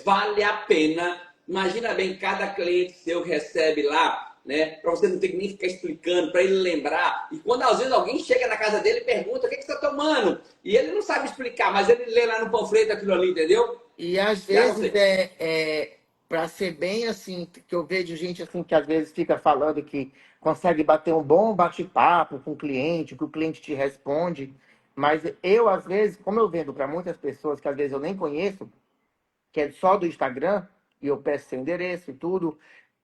Vale a pena. Imagina bem, cada cliente seu que recebe lá, né? Para você não ter que nem ficar explicando, para ele lembrar. E quando às vezes alguém chega na casa dele e pergunta: o que, que você está tomando? E ele não sabe explicar, mas ele lê lá no panfleto aquilo ali, entendeu? E às Já vezes gostei. para ser bem assim, que eu vejo gente assim que às vezes fica falando que consegue bater um bom bate-papo com o cliente, que o cliente te responde, mas eu às vezes, como eu vendo para muitas pessoas que às vezes eu nem conheço, que é só do Instagram, e eu peço seu endereço e tudo,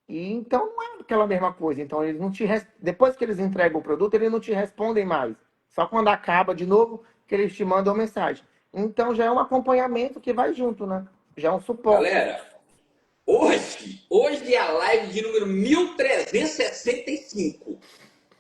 e então não é aquela mesma coisa. Então eles não depois que eles entregam o produto, eles não te respondem mais. Só quando acaba de novo que eles te mandam mensagem. Então já é um acompanhamento que vai junto, né? Já é um suporte. Galera, hoje é a live de número 1365.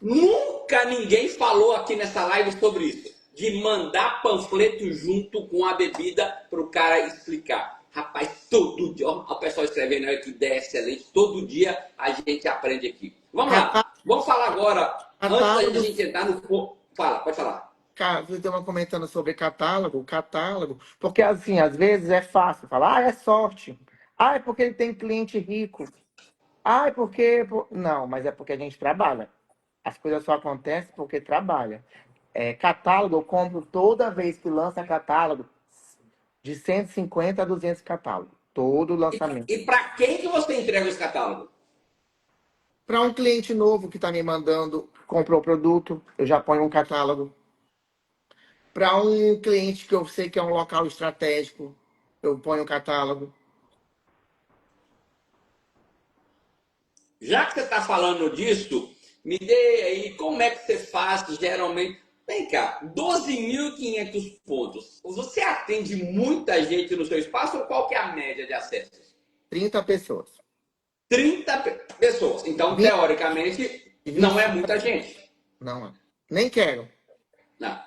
Nunca ninguém falou aqui nessa live sobre isso. De mandar panfleto junto com a bebida para o cara explicar. Rapaz, todo dia, ó, o pessoal escrevendo aí que ideia excelente. Todo dia a gente aprende aqui. Vamos lá. Vamos falar agora, antes da Catálogo, gente entrar no. Fala, pode falar. você estava comentando sobre catálogo, porque assim, às vezes é fácil falar, é sorte. É porque ele tem cliente rico. É porque. Não, mas é porque a gente trabalha. As coisas só acontecem porque trabalha. Catálogo, eu compro toda vez que lança catálogo, de 150 a 200 catálogos. Todo lançamento. E para quem que você entrega esse catálogo? Para um cliente novo que está me mandando, comprou o produto, eu já ponho um catálogo. Para um cliente que eu sei que é um local estratégico, eu ponho um catálogo. Já que você está falando disso, me dê aí como é que você faz geralmente. Vem cá, 12.500 pontos. Você atende muita gente no seu espaço ou qual que é a média de acessos? 30 pessoas. 30 pessoas. Então, 20, teoricamente, não é 25, muita gente. não é. Nem quero. Não.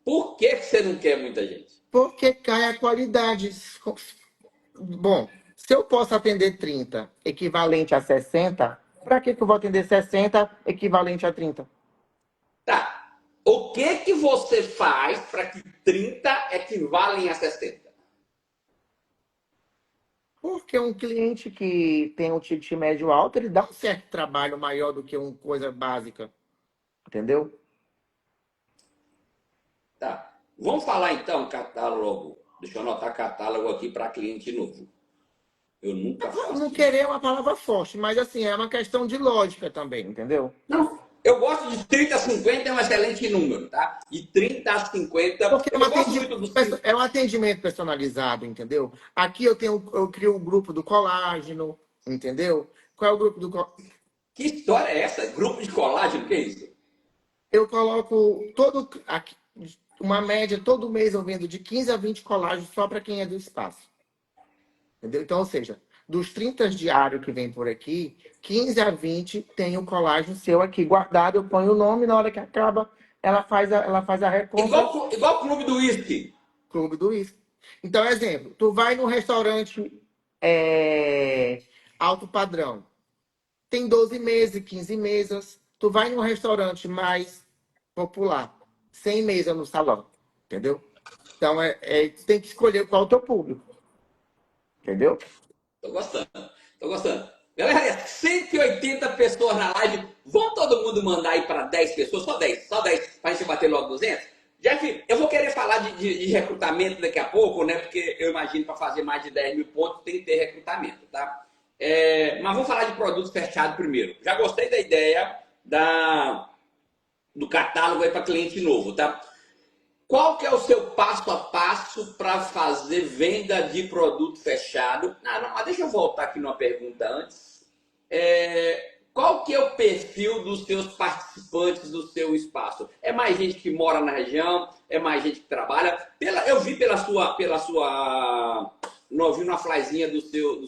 Por que você não quer muita gente? Porque cai a qualidade. Bom, se eu posso atender 30 equivalente a 60, para que eu vou atender 60 equivalente a 30? Tá. O que você faz para que 30 equivalem a 60? Porque um cliente que tem um ticket médio alto, ele dá um certo trabalho maior do que uma coisa básica. Entendeu? Tá. Vamos falar então catálogo. Deixa eu anotar catálogo aqui para cliente novo. Eu nunca Não faço querer é isso. uma palavra forte, mas assim, é uma questão de lógica também, entendeu? Não, eu gosto de 30 a 50, é um excelente número, tá? De 30 a 50, Porque eu gosto muito dos 50. é um atendimento personalizado, entendeu? Aqui eu crio o grupo do colágeno, entendeu? Qual é o grupo do Que história é essa? Grupo de colágeno, que é isso? Eu coloco uma média todo mês eu vendo de 15 a 20 colágenos só para quem é do espaço. Entendeu? Então, ou seja, dos 30 diários que vem por aqui, 15 a 20 tem o colágeno seu aqui guardado, eu ponho o nome, na hora que acaba, ela faz a recompra. Igual o clube do uísque. Clube do Uísque. Então, exemplo, tu vai num restaurante alto padrão, tem 12 mesas, 15 mesas. Tu vai num restaurante mais popular, 100 mesas no salão, entendeu? Então, tu tem que escolher qual é o teu público, entendeu? Tô gostando, tô gostando. Galera, 180 pessoas na live. Vamos todo mundo mandar aí para 10 pessoas? Só 10, para a gente bater logo 200? Jeff, eu vou querer falar de recrutamento daqui a pouco, né? Porque eu imagino para fazer mais de 10 mil pontos tem que ter recrutamento, tá? Mas vamos falar de produtos fechados primeiro. Já gostei da ideia do catálogo aí para cliente novo, tá? Qual que é o seu passo a passo para fazer venda de produto fechado? Não, mas deixa eu voltar aqui numa pergunta antes. Qual que é o perfil dos seus participantes do seu espaço? É mais gente que mora na região? É mais gente que trabalha? Eu vi não vi uma flyzinha do seu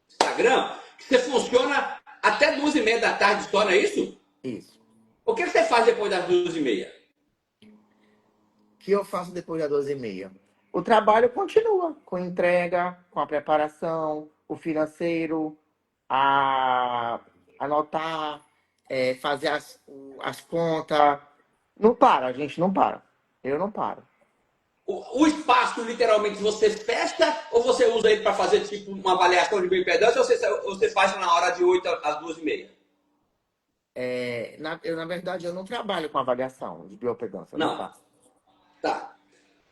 Instagram que você funciona até 2h30 da tarde só, não é isso? Isso. O que você faz depois das 2h30? O que eu faço depois das 12h30? O trabalho continua com entrega, com a preparação, o financeiro, a anotar, fazer as contas. Não para, a gente não para. Eu não paro. O espaço, literalmente, você fecha ou você usa ele para fazer tipo uma avaliação de bioimpedância ou você faz na hora de 8 às 2h30? Na verdade, eu não trabalho com avaliação de biopedância, eu não Não. faço. Tá.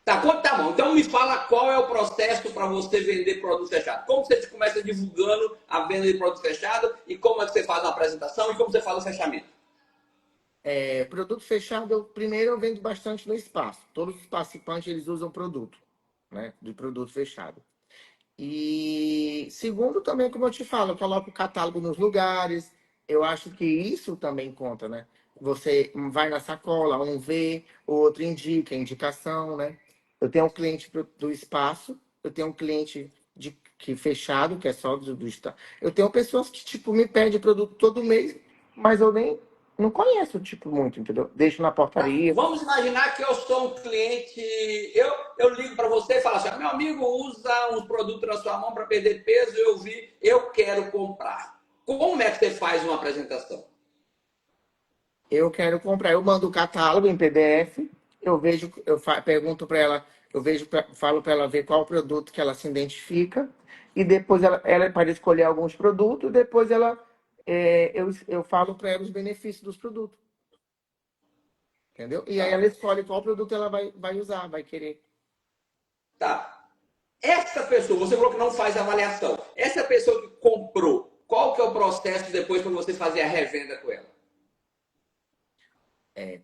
Tá bom. Então me fala qual é o processo para você vender produto fechado. Como você começa divulgando a venda de produto fechado e como é que você faz a apresentação e como você faz o fechamento? Produto fechado, primeiro eu vendo bastante no espaço. Todos os participantes eles usam produto, né? De produto fechado. E segundo, também, como eu te falo, eu coloco o catálogo nos lugares. Eu acho que isso também conta, né? Você vai na sacola, um vê, o outro indica, indicação, né? Eu tenho um cliente do espaço, eu tenho um cliente que fechado, que é só do estado. Eu tenho pessoas que, tipo, me pedem produto todo mês, mas eu nem não conheço, tipo, muito, entendeu? Deixo na Tá. portaria. Vamos imaginar que eu sou um cliente. Eu ligo para você e falo assim: meu amigo usa uns produtos na sua mão para perder peso, eu vi, eu quero comprar. Como é que você faz uma apresentação? Eu quero comprar. Eu mando o catálogo em PDF, eu vejo, pergunto para ela, falo para ela ver qual produto que ela se identifica, e depois ela para escolher alguns produtos, depois eu falo para ela os benefícios dos produtos, entendeu? E aí Tá. ela escolhe qual produto ela vai usar, vai querer. Tá. Essa pessoa, você falou que não faz avaliação. Essa pessoa que comprou, qual que é o processo depois para você fazer a revenda com ela?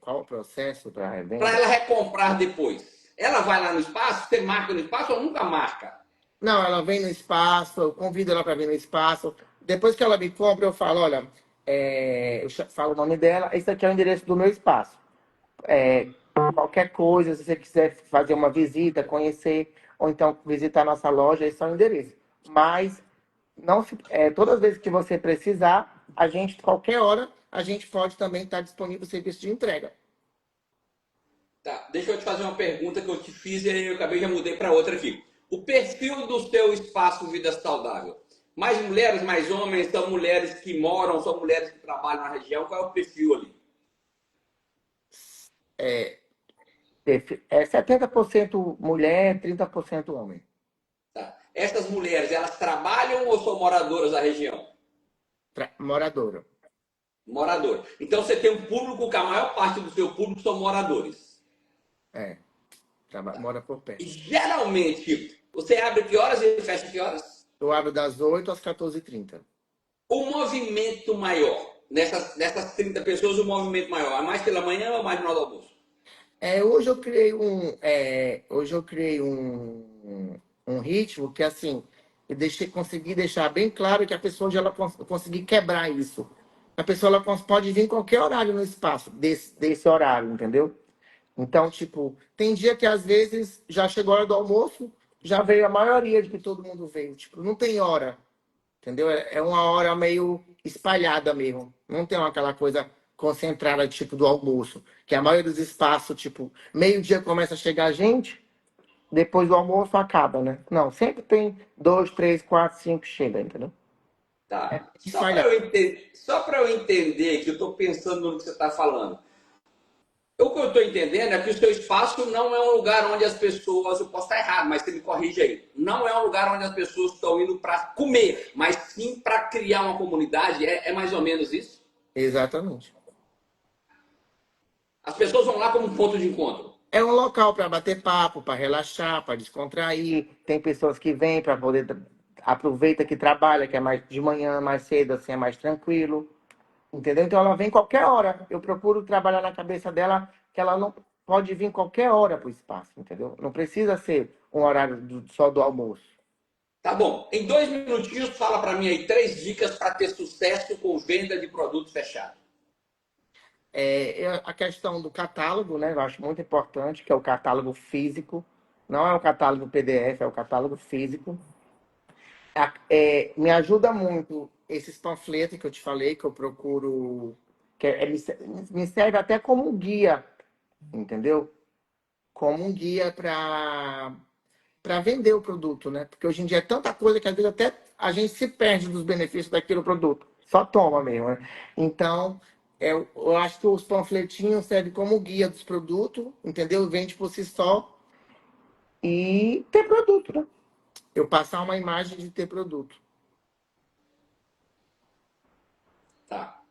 Qual o processo para a Para revenda? ela recomprar depois. Ela vai lá no espaço, você marca no espaço ou nunca marca? Não, ela vem no espaço, eu convido ela para vir no espaço. Depois que ela me compra, eu falo, olha, falo o nome dela, esse aqui é o endereço do meu espaço. É, qualquer coisa, se você quiser fazer uma visita, conhecer, ou então visitar nossa loja, esse é o endereço. Mas não todas as vezes que você precisar, qualquer hora, a gente pode também estar disponível o serviço de entrega. Tá, deixa eu te fazer uma pergunta que eu te fiz e eu acabei já mudei para outra aqui. O perfil do seu espaço Vida Saudável. Mais mulheres, mais homens, são mulheres que moram, são mulheres que trabalham na região, qual é o perfil ali? É, é 70% mulher, 30% homem. Tá. Essas mulheres, elas trabalham ou são moradoras da região? Moradora. Morador. Então você tem um público que a maior parte do seu público são moradores. É. Mora por E, perto. geralmente, você abre que horas e fecha que horas? Eu abro das 8 às 14h30. O movimento maior, nessas 30 pessoas, o movimento maior, é mais pela manhã ou mais no hora do almoço? Hoje eu criei um ritmo que assim, consegui deixar bem claro que a pessoa já ela conseguir quebrar isso. A pessoa ela pode vir em qualquer horário no espaço desse horário, entendeu? Então, tipo, tem dia que às vezes já chegou a hora do almoço, já veio a maioria de que todo mundo veio. Tipo, não tem hora. Entendeu? É uma hora meio espalhada mesmo. Não tem aquela coisa concentrada, tipo, do almoço. Que a maioria dos espaços, tipo, meio-dia começa a chegar gente, depois do almoço acaba, né? Não, sempre tem dois, três, quatro, cinco chega, entendeu? Tá. Espalhado. Só para eu entender que eu estou pensando no que você está falando. O que eu estou entendendo é que o seu espaço não é um lugar onde as pessoas, eu posso estar errado, mas você me corrige aí, não é um lugar onde as pessoas estão indo para comer, mas sim para criar uma comunidade, é mais ou menos isso? Exatamente. As pessoas vão lá como um ponto de encontro. É um local para bater papo, para relaxar, para descontrair. Tem pessoas que vêm para poder aproveita que trabalha, que é mais de manhã, mais cedo, assim é mais tranquilo. Entendeu? Então ela vem qualquer hora. Eu procuro trabalhar na cabeça dela que ela não pode vir qualquer hora para o espaço, entendeu? Não precisa ser um horário só do almoço. Tá bom, em 2 minutinhos fala para mim aí 3 dicas para ter sucesso com venda de produto fechado. A questão do catálogo, né? Eu acho muito importante, que é o catálogo físico. Não é o catálogo PDF, é o catálogo físico. Me ajuda muito esses panfletos que eu te falei, que eu procuro, me serve até como um guia, entendeu? Como um guia para vender o produto, né? Porque hoje em dia é tanta coisa que às vezes até a gente se perde dos benefícios daquele produto. Só toma mesmo, né? Então, eu acho que os panfletinhos servem como guia dos produtos, entendeu? Vende por si só e ter produto, né? Eu passar uma imagem de ter produto. Tá?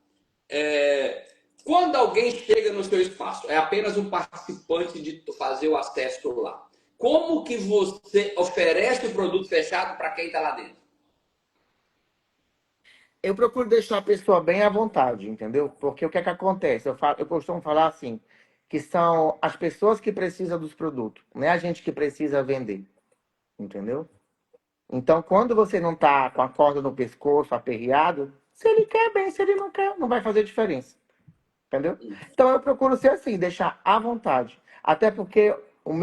É, quando alguém chega no seu espaço, é apenas um participante de fazer o acesso lá. Como que você oferece o produto fechado para quem está lá dentro? Eu procuro deixar a pessoa bem à vontade, entendeu? Porque o que é que acontece? Eu costumo falar assim, que são as pessoas que precisam dos produtos, não é a gente que precisa vender, entendeu? Então, quando você não tá com a corda no pescoço, aperreado, se ele quer bem, se ele não quer, não vai fazer diferença, entendeu? Então, eu procuro ser assim, deixar à vontade. Até porque a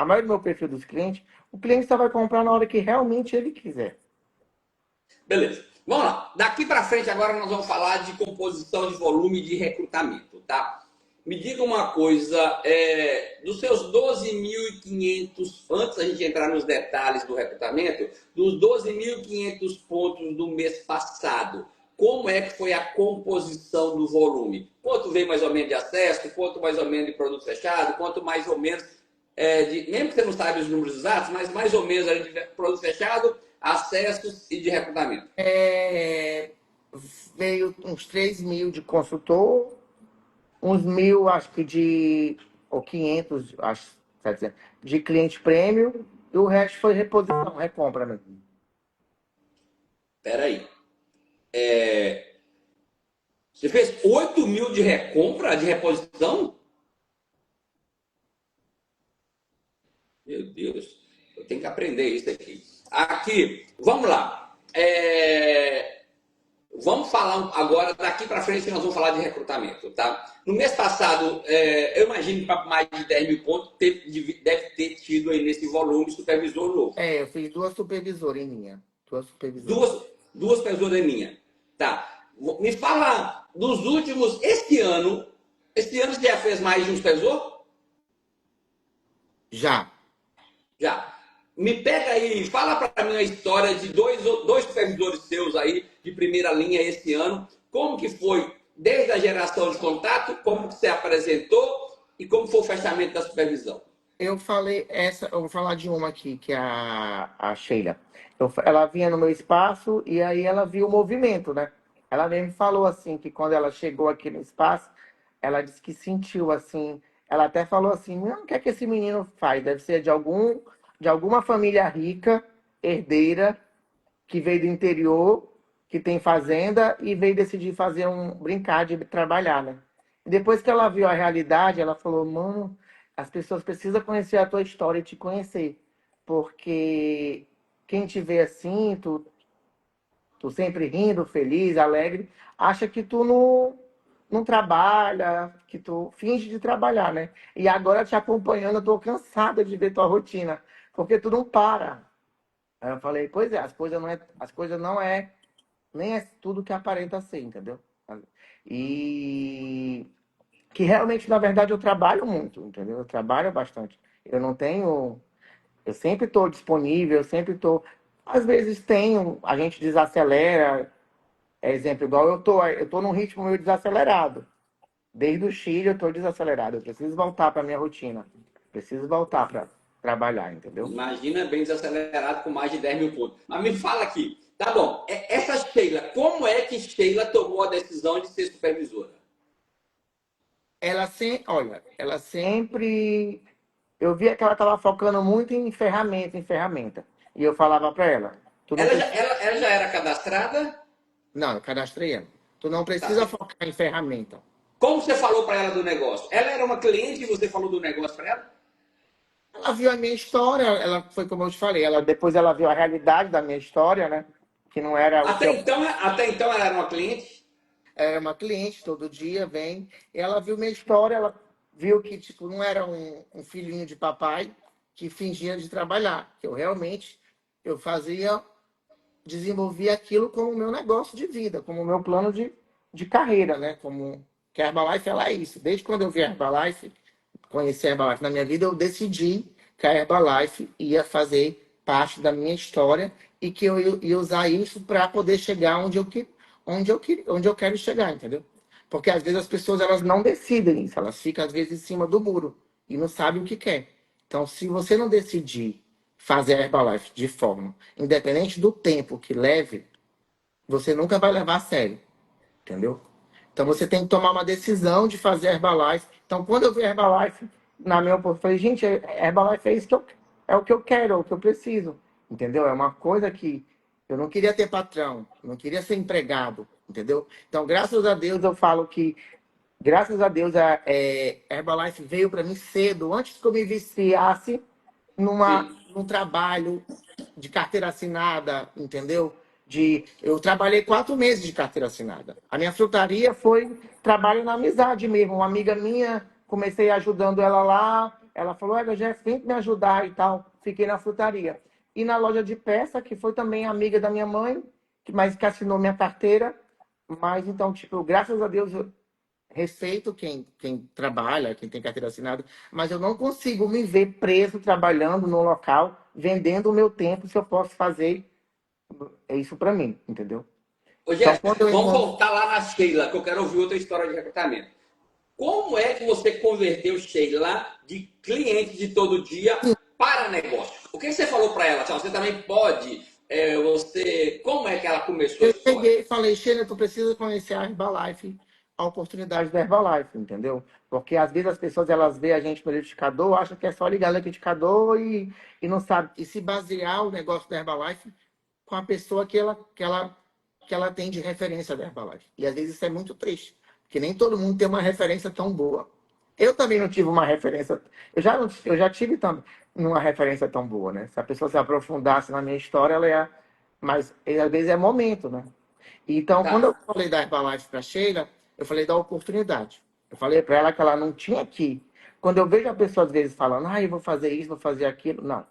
maioria do meu perfil dos clientes, o cliente só vai comprar na hora que realmente ele quiser. Beleza. Vamos lá. Daqui para frente agora nós vamos falar de composição de volume de recrutamento, tá? Me diga uma coisa, dos seus 12.500, antes da gente entrar nos detalhes do recrutamento, dos 12.500 pontos do mês passado, como é que foi a composição do volume? Quanto veio mais ou menos de acesso, quanto mais ou menos de produto fechado, quanto mais ou menos, mesmo que você não saiba os números exatos, mas mais ou menos ali de produto fechado, acessos e de recrutamento. É, veio uns 3.000 de consultor, uns 1.000, acho que ou 500, acho, 700, de cliente prêmio, e o resto foi reposição, recompra mesmo. Peraí. Você fez 8.000 de recompra, de reposição? Meu Deus, eu tenho que aprender isso aqui. Aqui, vamos lá. Vamos falar agora, daqui para frente, nós vamos falar de recrutamento, tá? No mês passado, eu imagino que para mais de 10 mil pontos deve ter tido aí nesse volume supervisor novo. Eu fiz duas supervisoras em minha. Duas supervisoras. Duas pessoas da minha. Tá. Me fala dos últimos, esse ano você já fez mais de um supervisor? Já. Já. Me pega aí, fala para mim a história de dois supervisores seus aí, de primeira linha esse ano. Como que foi, desde a geração de contato, como que você apresentou e como foi o fechamento da supervisão? Eu vou falar de uma aqui, que é a Sheila. Ela vinha no meu espaço e aí ela viu o movimento, né? Ela mesmo falou assim, que quando ela chegou aqui no espaço, ela disse que sentiu assim, ela até falou assim, não, o que é que esse menino faz? Deve ser de alguma família rica, herdeira, que veio do interior, que tem fazenda e veio decidir fazer brincar de trabalhar, né? E depois que ela viu a realidade, ela falou, mano, as pessoas precisam conhecer a tua história e te conhecer. Porque quem te vê assim, tu sempre rindo, feliz, alegre, acha que tu não trabalha, que tu finge de trabalhar, né? E agora te acompanhando, eu tô cansada de ver tua rotina, porque tu não para. Aí eu falei, pois é, as coisas não é, nem é tudo que aparenta ser, entendeu? E que realmente, na verdade, eu trabalho muito, entendeu? Eu trabalho bastante. Eu não tenho, eu sempre estou disponível, eu sempre estou. Às vezes tenho, a gente desacelera, exemplo, igual eu tô num ritmo meio desacelerado. Desde o Chile eu estou desacelerado. Eu preciso voltar para minha rotina. Preciso voltar para trabalhar, entendeu? Imagina bem desacelerado com mais de 10 mil pontos. Mas me fala aqui, tá bom, essa Sheila, como é que Sheila tomou a decisão de ser supervisora? Olha, ela sempre. Eu via que ela estava focando muito em ferramenta. E eu falava para ela, tu não precisa. Ela já era cadastrada? Não, eu cadastrei ela. Tu não Tá. precisa focar em ferramenta. Como você falou para ela do negócio? Ela era uma cliente e você falou do negócio para ela? Ela viu a minha história, ela foi como eu te falei, depois ela viu a realidade da minha história, né? Que não era o que eu. Até então ela era uma cliente? Era uma cliente, todo dia vem. Ela viu minha história, ela viu que tipo, não era um filhinho de papai que fingia de trabalhar. Que eu realmente eu fazia, desenvolvia aquilo como meu negócio de vida, como meu plano de carreira, né? Como que a Herbalife ela é isso. Desde quando eu vi a Herbalife, conheci a Herbalife na minha vida, eu decidi que a Herbalife ia fazer parte da minha história e que eu ia usar isso para poder chegar onde eu quero chegar, entendeu? Porque às vezes as pessoas elas não decidem isso, elas ficam às vezes em cima do muro e não sabem o que quer. Então, se você não decidir fazer a Herbalife de forma, independente do tempo que leve, você nunca vai levar a sério, entendeu? Então você tem que tomar uma decisão de fazer Herbalife. Então, quando eu vi Herbalife na minha oportunidade, eu falei, gente, Herbalife é isso é o que eu quero, é o que eu preciso. Entendeu? É uma coisa que eu não queria ter patrão, não queria ser empregado, entendeu? Então, graças a Deus, eu falo que, graças a Deus, a Herbalife veio para mim cedo, antes que eu me viciasse Sim. num trabalho de carteira assinada, entendeu? Eu trabalhei 4 meses de carteira assinada. A minha frutaria foi trabalho na amizade mesmo. Uma amiga minha, comecei ajudando ela lá. Ela falou, Jeff, vem me ajudar e tal. Fiquei na frutaria. E na loja de peça, que foi também amiga da minha mãe, mas que assinou minha carteira. Mas então, tipo, graças a Deus, respeito quem trabalha, quem tem carteira assinada, mas eu não consigo me ver preso trabalhando no local, vendendo o meu tempo, se eu posso fazer isso para mim, entendeu? Ô, Então, Jeff, quando eu vamos encontro. voltar lá na Sheila, que eu quero ouvir outra história de recrutamento. Como é que você converteu Sheila de cliente de todo dia para negócio? O que você falou para ela? Você também pode. Como é que ela começou a Eu história? cheguei e falei, Sheila, tu precisa conhecer a Herbalife, a oportunidade da Herbalife, entendeu? Porque às vezes as pessoas elas veem a gente no liquidificador, acham que é só ligar no liquidificador e não sabe. E se basear o negócio da Herbalife com a pessoa que ela tem de referência da Herbalife. E às vezes isso é muito triste, porque nem todo mundo tem uma referência tão boa. Eu também não tive uma referência. Eu já tive também uma referência tão boa, né? Se a pessoa se aprofundasse na minha história, ela ia. Mas às vezes é momento, né? Então, quando eu Tá. falei da Herbalife para Sheila, eu falei da oportunidade. Eu falei para ela que ela não tinha que. Quando eu vejo a pessoa às vezes falando, eu vou fazer isso, vou fazer aquilo. Não.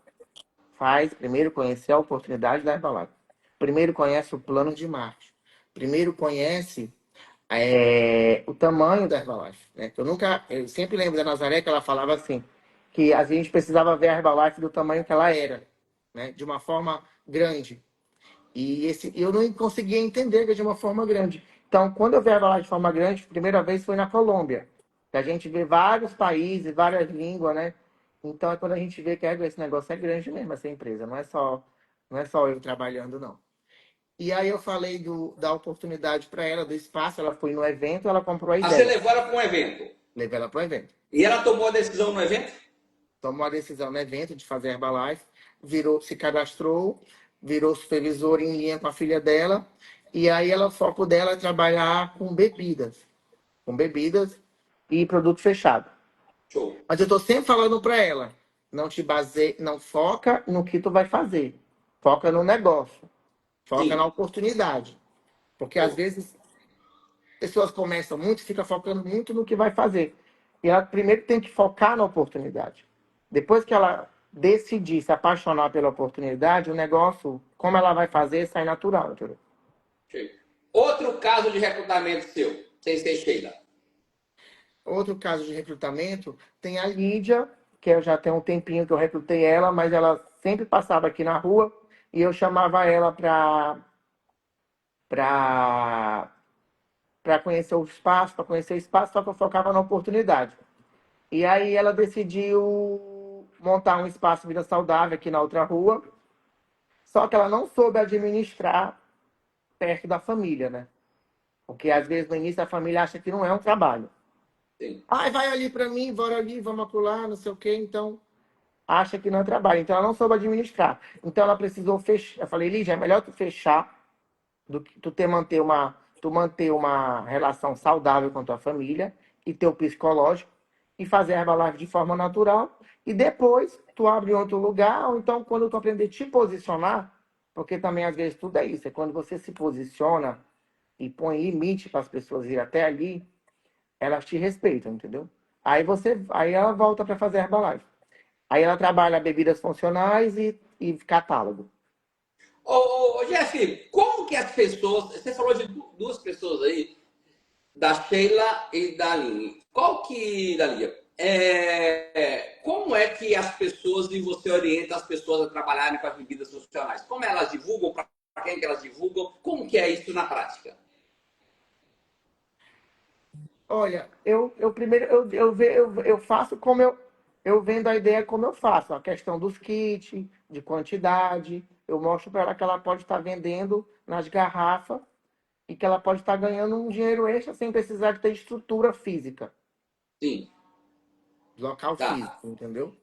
Faz, primeiro conhecer a oportunidade da Herbalife. Primeiro conhece o plano de marketing. Primeiro conhece o tamanho da Herbalife. Né? Eu sempre lembro da Nazaré que ela falava assim, que a gente precisava ver a Herbalife do tamanho que ela era, né? De uma forma grande. Eu não conseguia entender que é de uma forma grande. Então, quando eu vi a Herbalife de forma grande, a primeira vez foi na Colômbia. Que a gente vê vários países, várias línguas, né? Então, é quando a gente vê que esse negócio é grande mesmo, essa empresa. Não é só eu trabalhando, não. E aí eu falei da oportunidade para ela, do espaço. Ela foi no evento, ela comprou a Você ideia. levou ela para um evento. Levei ela para o evento. E ela tomou a decisão no evento? Tomou a decisão no evento de fazer Herbalife, se cadastrou, virou supervisor em linha com a filha dela, e aí o foco dela é trabalhar com bebidas e produto fechado. Show. Mas eu tô sempre falando para ela, não foca no que tu vai fazer, foca no negócio, foca na Sim. oportunidade. Porque às Show. vezes pessoas começam muito, fica focando muito no que vai fazer. E ela primeiro tem que focar na oportunidade. Depois que ela decidir se apaixonar pela oportunidade, o negócio, como ela vai fazer, sai natural, entendeu? Show. Outro caso de recrutamento seu, sem ser Sheila. Outro caso de recrutamento, tem a Lídia, que eu já tenho um tempinho que eu recrutei ela, mas ela sempre passava aqui na rua e eu chamava ela para para conhecer o espaço, só que eu focava na oportunidade. E aí ela decidiu montar um espaço vida saudável aqui na outra rua, só que ela não soube administrar perto da família, né? Porque às vezes no início a família acha que não é um trabalho. Sim. Ai, vai ali para mim, bora ali, vamos acolá, não sei o quê, então acha que não é trabalho. Então ela não soube administrar. Então ela precisou fechar. Eu falei, Lígia, é melhor tu fechar do que tu manter uma relação saudável com a tua família e teu psicológico e fazer a Herbalife de forma natural e depois tu abre em outro lugar ou então quando tu aprender a te posicionar, porque também às vezes tudo é isso, é quando você se posiciona e põe limite para as pessoas ir até ali, elas te respeitam, entendeu? Aí ela volta para fazer Herbalife. Aí ela trabalha bebidas funcionais e catálogo. Ô, Jeff, como que as pessoas. Você falou de duas pessoas aí, da Sheila e da Aline. Qual que, da Lia? Como é que as pessoas e você orienta as pessoas a trabalharem com as bebidas funcionais? Como elas divulgam, para quem que elas divulgam? Como que é isso na prática? Olha, eu primeiro eu faço eu vendo a ideia como eu faço, a questão dos kits, de quantidade, eu mostro para ela que ela pode estar vendendo nas garrafas e que ela pode estar ganhando um dinheiro extra sem precisar de ter estrutura física, Sim, local tá. físico, entendeu?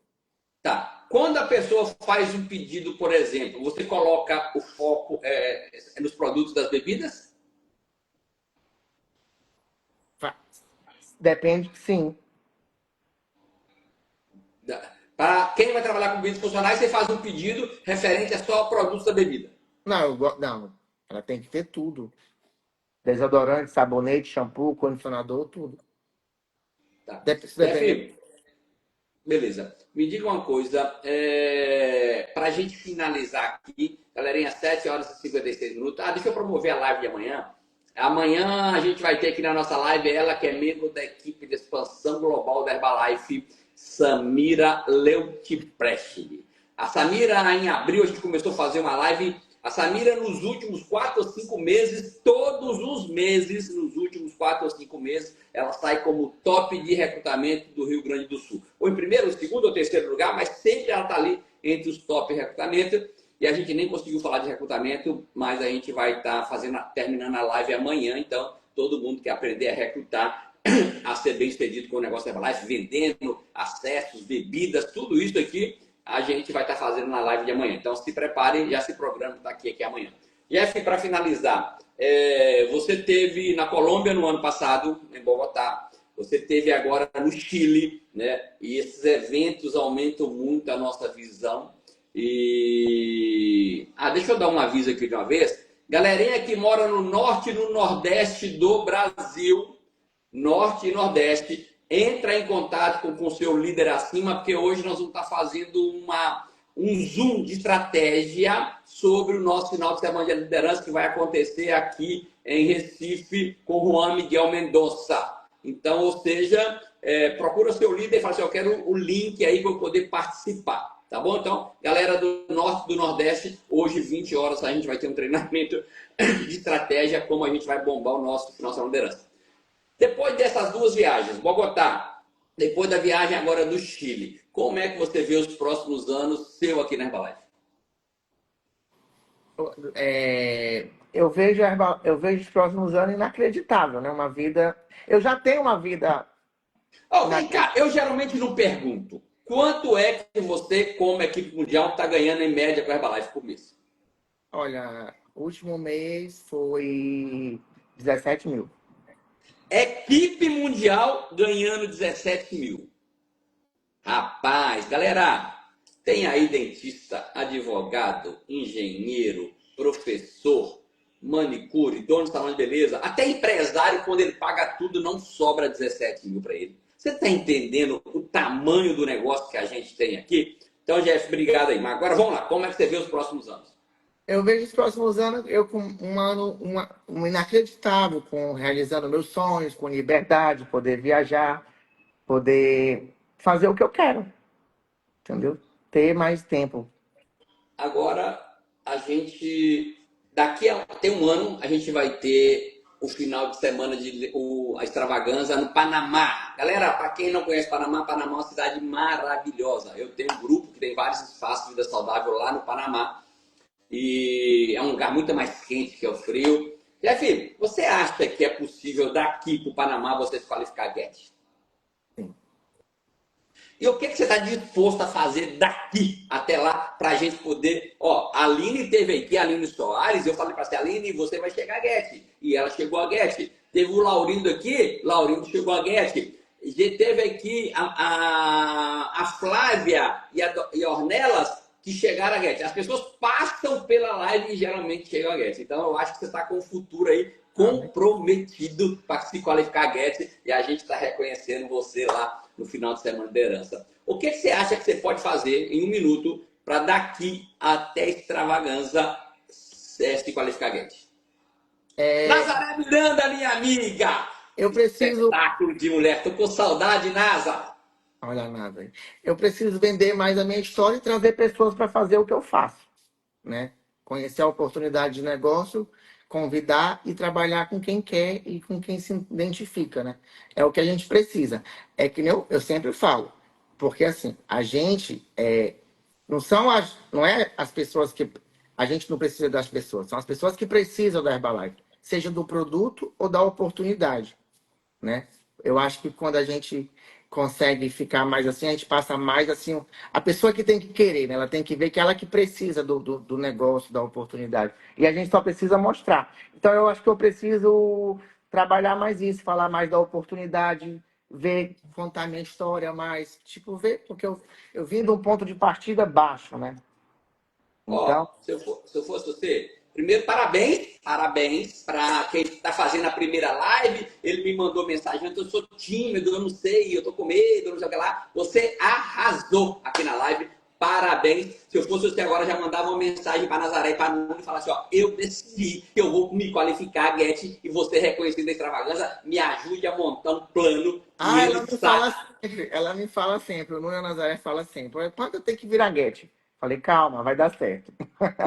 Tá. Quando a pessoa faz um pedido, por exemplo, você coloca o foco nos produtos das bebidas? Fa- Depende, sim. Para quem vai trabalhar com bebidas funcionais, você faz um pedido referente a só produtos da bebida. Não, ela tem que ter tudo. Desodorante, sabonete, shampoo, condicionador, tudo. Tá. Isso depende. Jeff, beleza. Me diga uma coisa, para a gente finalizar aqui, galerinha, 7 horas e 56 minutos. Ah, deixa eu promover a live de amanhã. Amanhã a gente vai ter aqui na nossa live ela que é membro da equipe de expansão global da Herbalife, Samira Leutipresti. A Samira, em abril, a gente começou a fazer uma live. A Samira, nos últimos 4 ou 5 meses, todos os meses, nos últimos 4 ou 5 meses, ela sai como top de recrutamento do Rio Grande do Sul. Ou em primeiro, segundo ou terceiro lugar, mas sempre ela está ali entre os top de recrutamento. E a gente nem conseguiu falar de recrutamento, mas a gente vai estar terminando a live amanhã. Então, todo mundo que aprender a recrutar, a ser bem sucedido com o negócio da Herbalife, vendendo acessos, bebidas, tudo isso aqui, a gente vai estar fazendo na live de amanhã. Então, se preparem, já se programem para aqui amanhã. Jeff, para finalizar, você teve na Colômbia no ano passado, em Bogotá, você teve agora no Chile, né? E esses eventos aumentam muito a nossa visão. Deixa eu dar um aviso aqui de uma vez. Galerinha que mora no norte e no nordeste do Brasil, norte e nordeste, entra em contato com o seu líder acima, porque hoje nós vamos estar fazendo um zoom de estratégia sobre o nosso final de semana de liderança que vai acontecer aqui em Recife com o Juan Miguel Mendonça. Então, ou seja, procura seu líder e fala assim, eu quero o link aí para eu poder participar. Tá bom? Então, galera do norte do nordeste, hoje, 20 horas, a gente vai ter um treinamento de estratégia, como a gente vai bombar o nossa liderança. Depois dessas duas viagens, Bogotá, depois da viagem agora do Chile, como é que você vê os próximos anos seu aqui na Herbalife? Eu vejo os próximos anos inacreditável, né? Uma vida. Eu já tenho uma vida Oh, vem cá, Naquele, eu geralmente não pergunto. Quanto é que você, como equipe mundial, está ganhando em média com a Herbalife por mês? olha, o último mês foi 17 mil. Equipe mundial ganhando 17 mil. Rapaz, galera, tem aí dentista, advogado, engenheiro, professor, manicure, dono de salão de beleza, até empresário, quando ele paga tudo, não sobra 17 mil para ele. Você está entendendo o tamanho do negócio que a gente tem aqui? Então, Jeff, obrigado aí. Mas agora vamos lá, como é que você vê os próximos anos? Eu vejo os próximos anos eu com um inacreditável, com realizando meus sonhos, com liberdade, poder viajar, poder fazer o que eu quero, entendeu? Ter mais tempo. Agora, a gente, daqui a tem um ano, a gente vai ter o final de semana a extravaganza no Panamá. Galera, para quem não conhece Panamá, Panamá é uma cidade maravilhosa. Eu tenho um grupo que tem vários espaços de vida saudável lá no Panamá e é um lugar muito mais quente que é o frio. Jeff, você acha que é possível daqui para o Panamá você se qualificar, Guedes? Sim. E o que, que você está disposto a fazer daqui até lá para a gente poder. Ó, a Aline teve aqui, a Aline Soares, eu falei para você, Aline, você vai chegar a Guete. E ela chegou a Guete. Teve o Laurindo aqui, Laurindo chegou a Guete. Teve aqui a Flávia e a Ornelas que chegaram a Guete. As pessoas passam pela live e geralmente chegam a Guete. Então eu acho que você está com um futuro aí Amém. comprometido para se qualificar a Guete e a gente está reconhecendo você lá no final de semana de liderança. O que você acha que você pode fazer em um minuto para daqui até extravaganza se qualificar, Guedes? Nazaré Miranda, minha amiga! Eu preciso. Espetáculo de mulher. Tô com saudade, Nasa. Olha nada aí. Eu preciso vender mais a minha história e trazer pessoas para fazer o que eu faço, né? Conhecer a oportunidade de negócio, convidar e trabalhar com quem quer e com quem se identifica, né? É o que a gente precisa. É que nem eu sempre falo, porque assim, a gente não é as pessoas que a gente não precisa das pessoas, são as pessoas que precisam da Herbalife, seja do produto ou da oportunidade, né? Eu acho que quando a gente consegue ficar mais assim, a gente passa mais assim. A pessoa que tem que querer, né? Ela tem que ver que ela que precisa do negócio, da oportunidade. E a gente só precisa mostrar. Então eu acho que eu preciso trabalhar mais isso, falar mais da oportunidade, ver, contar minha história mais. Tipo, ver, porque eu vim de um ponto de partida baixo, né? Então, Ó, se eu fosse você, primeiro, parabéns, parabéns para quem está fazendo a primeira live. Ele me mandou mensagem, eu sou tímido, eu não sei, eu tô com medo, não sei o que lá. Você arrasou aqui na live. Parabéns. Se eu fosse você agora, já mandava uma mensagem para Nazaré e para o mundo e falar assim: ó, eu decidi que eu vou me qualificar, Get, e você reconhecido da extravagância, me ajude a montar um plano que ela ele me sabe. fala sempre, ela me fala sempre, o Nuno Nazaré fala sempre, quando eu tenho que virar guete? Falei, calma, vai dar certo.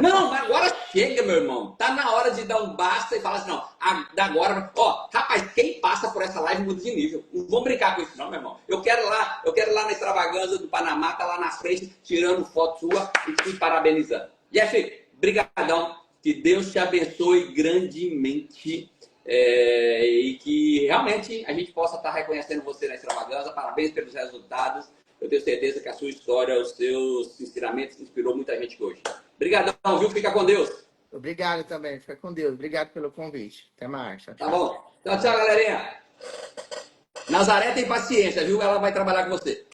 Não, mas agora chega, meu irmão. Tá na hora de dar um basta e falar assim, não, da agora, ó, rapaz, quem passa por essa live muda de nível. Não vamos brincar com isso não, meu irmão. Eu quero lá na extravagância do Panamá, tá lá na frente, tirando foto sua e te parabenizando. Jeff, brigadão. Que Deus te abençoe grandemente. E que realmente a gente possa estar reconhecendo você na extravagância. Parabéns pelos resultados. Eu tenho certeza que a sua história, os seus ensinamentos inspirou muita gente hoje. Obrigadão, viu? Fica com Deus. Obrigado também, fica com Deus. Obrigado pelo convite. Até mais, tchau, Tá tchau. bom? Tchau, tchau, galerinha. Nazaré tem paciência, viu? Ela vai trabalhar com você.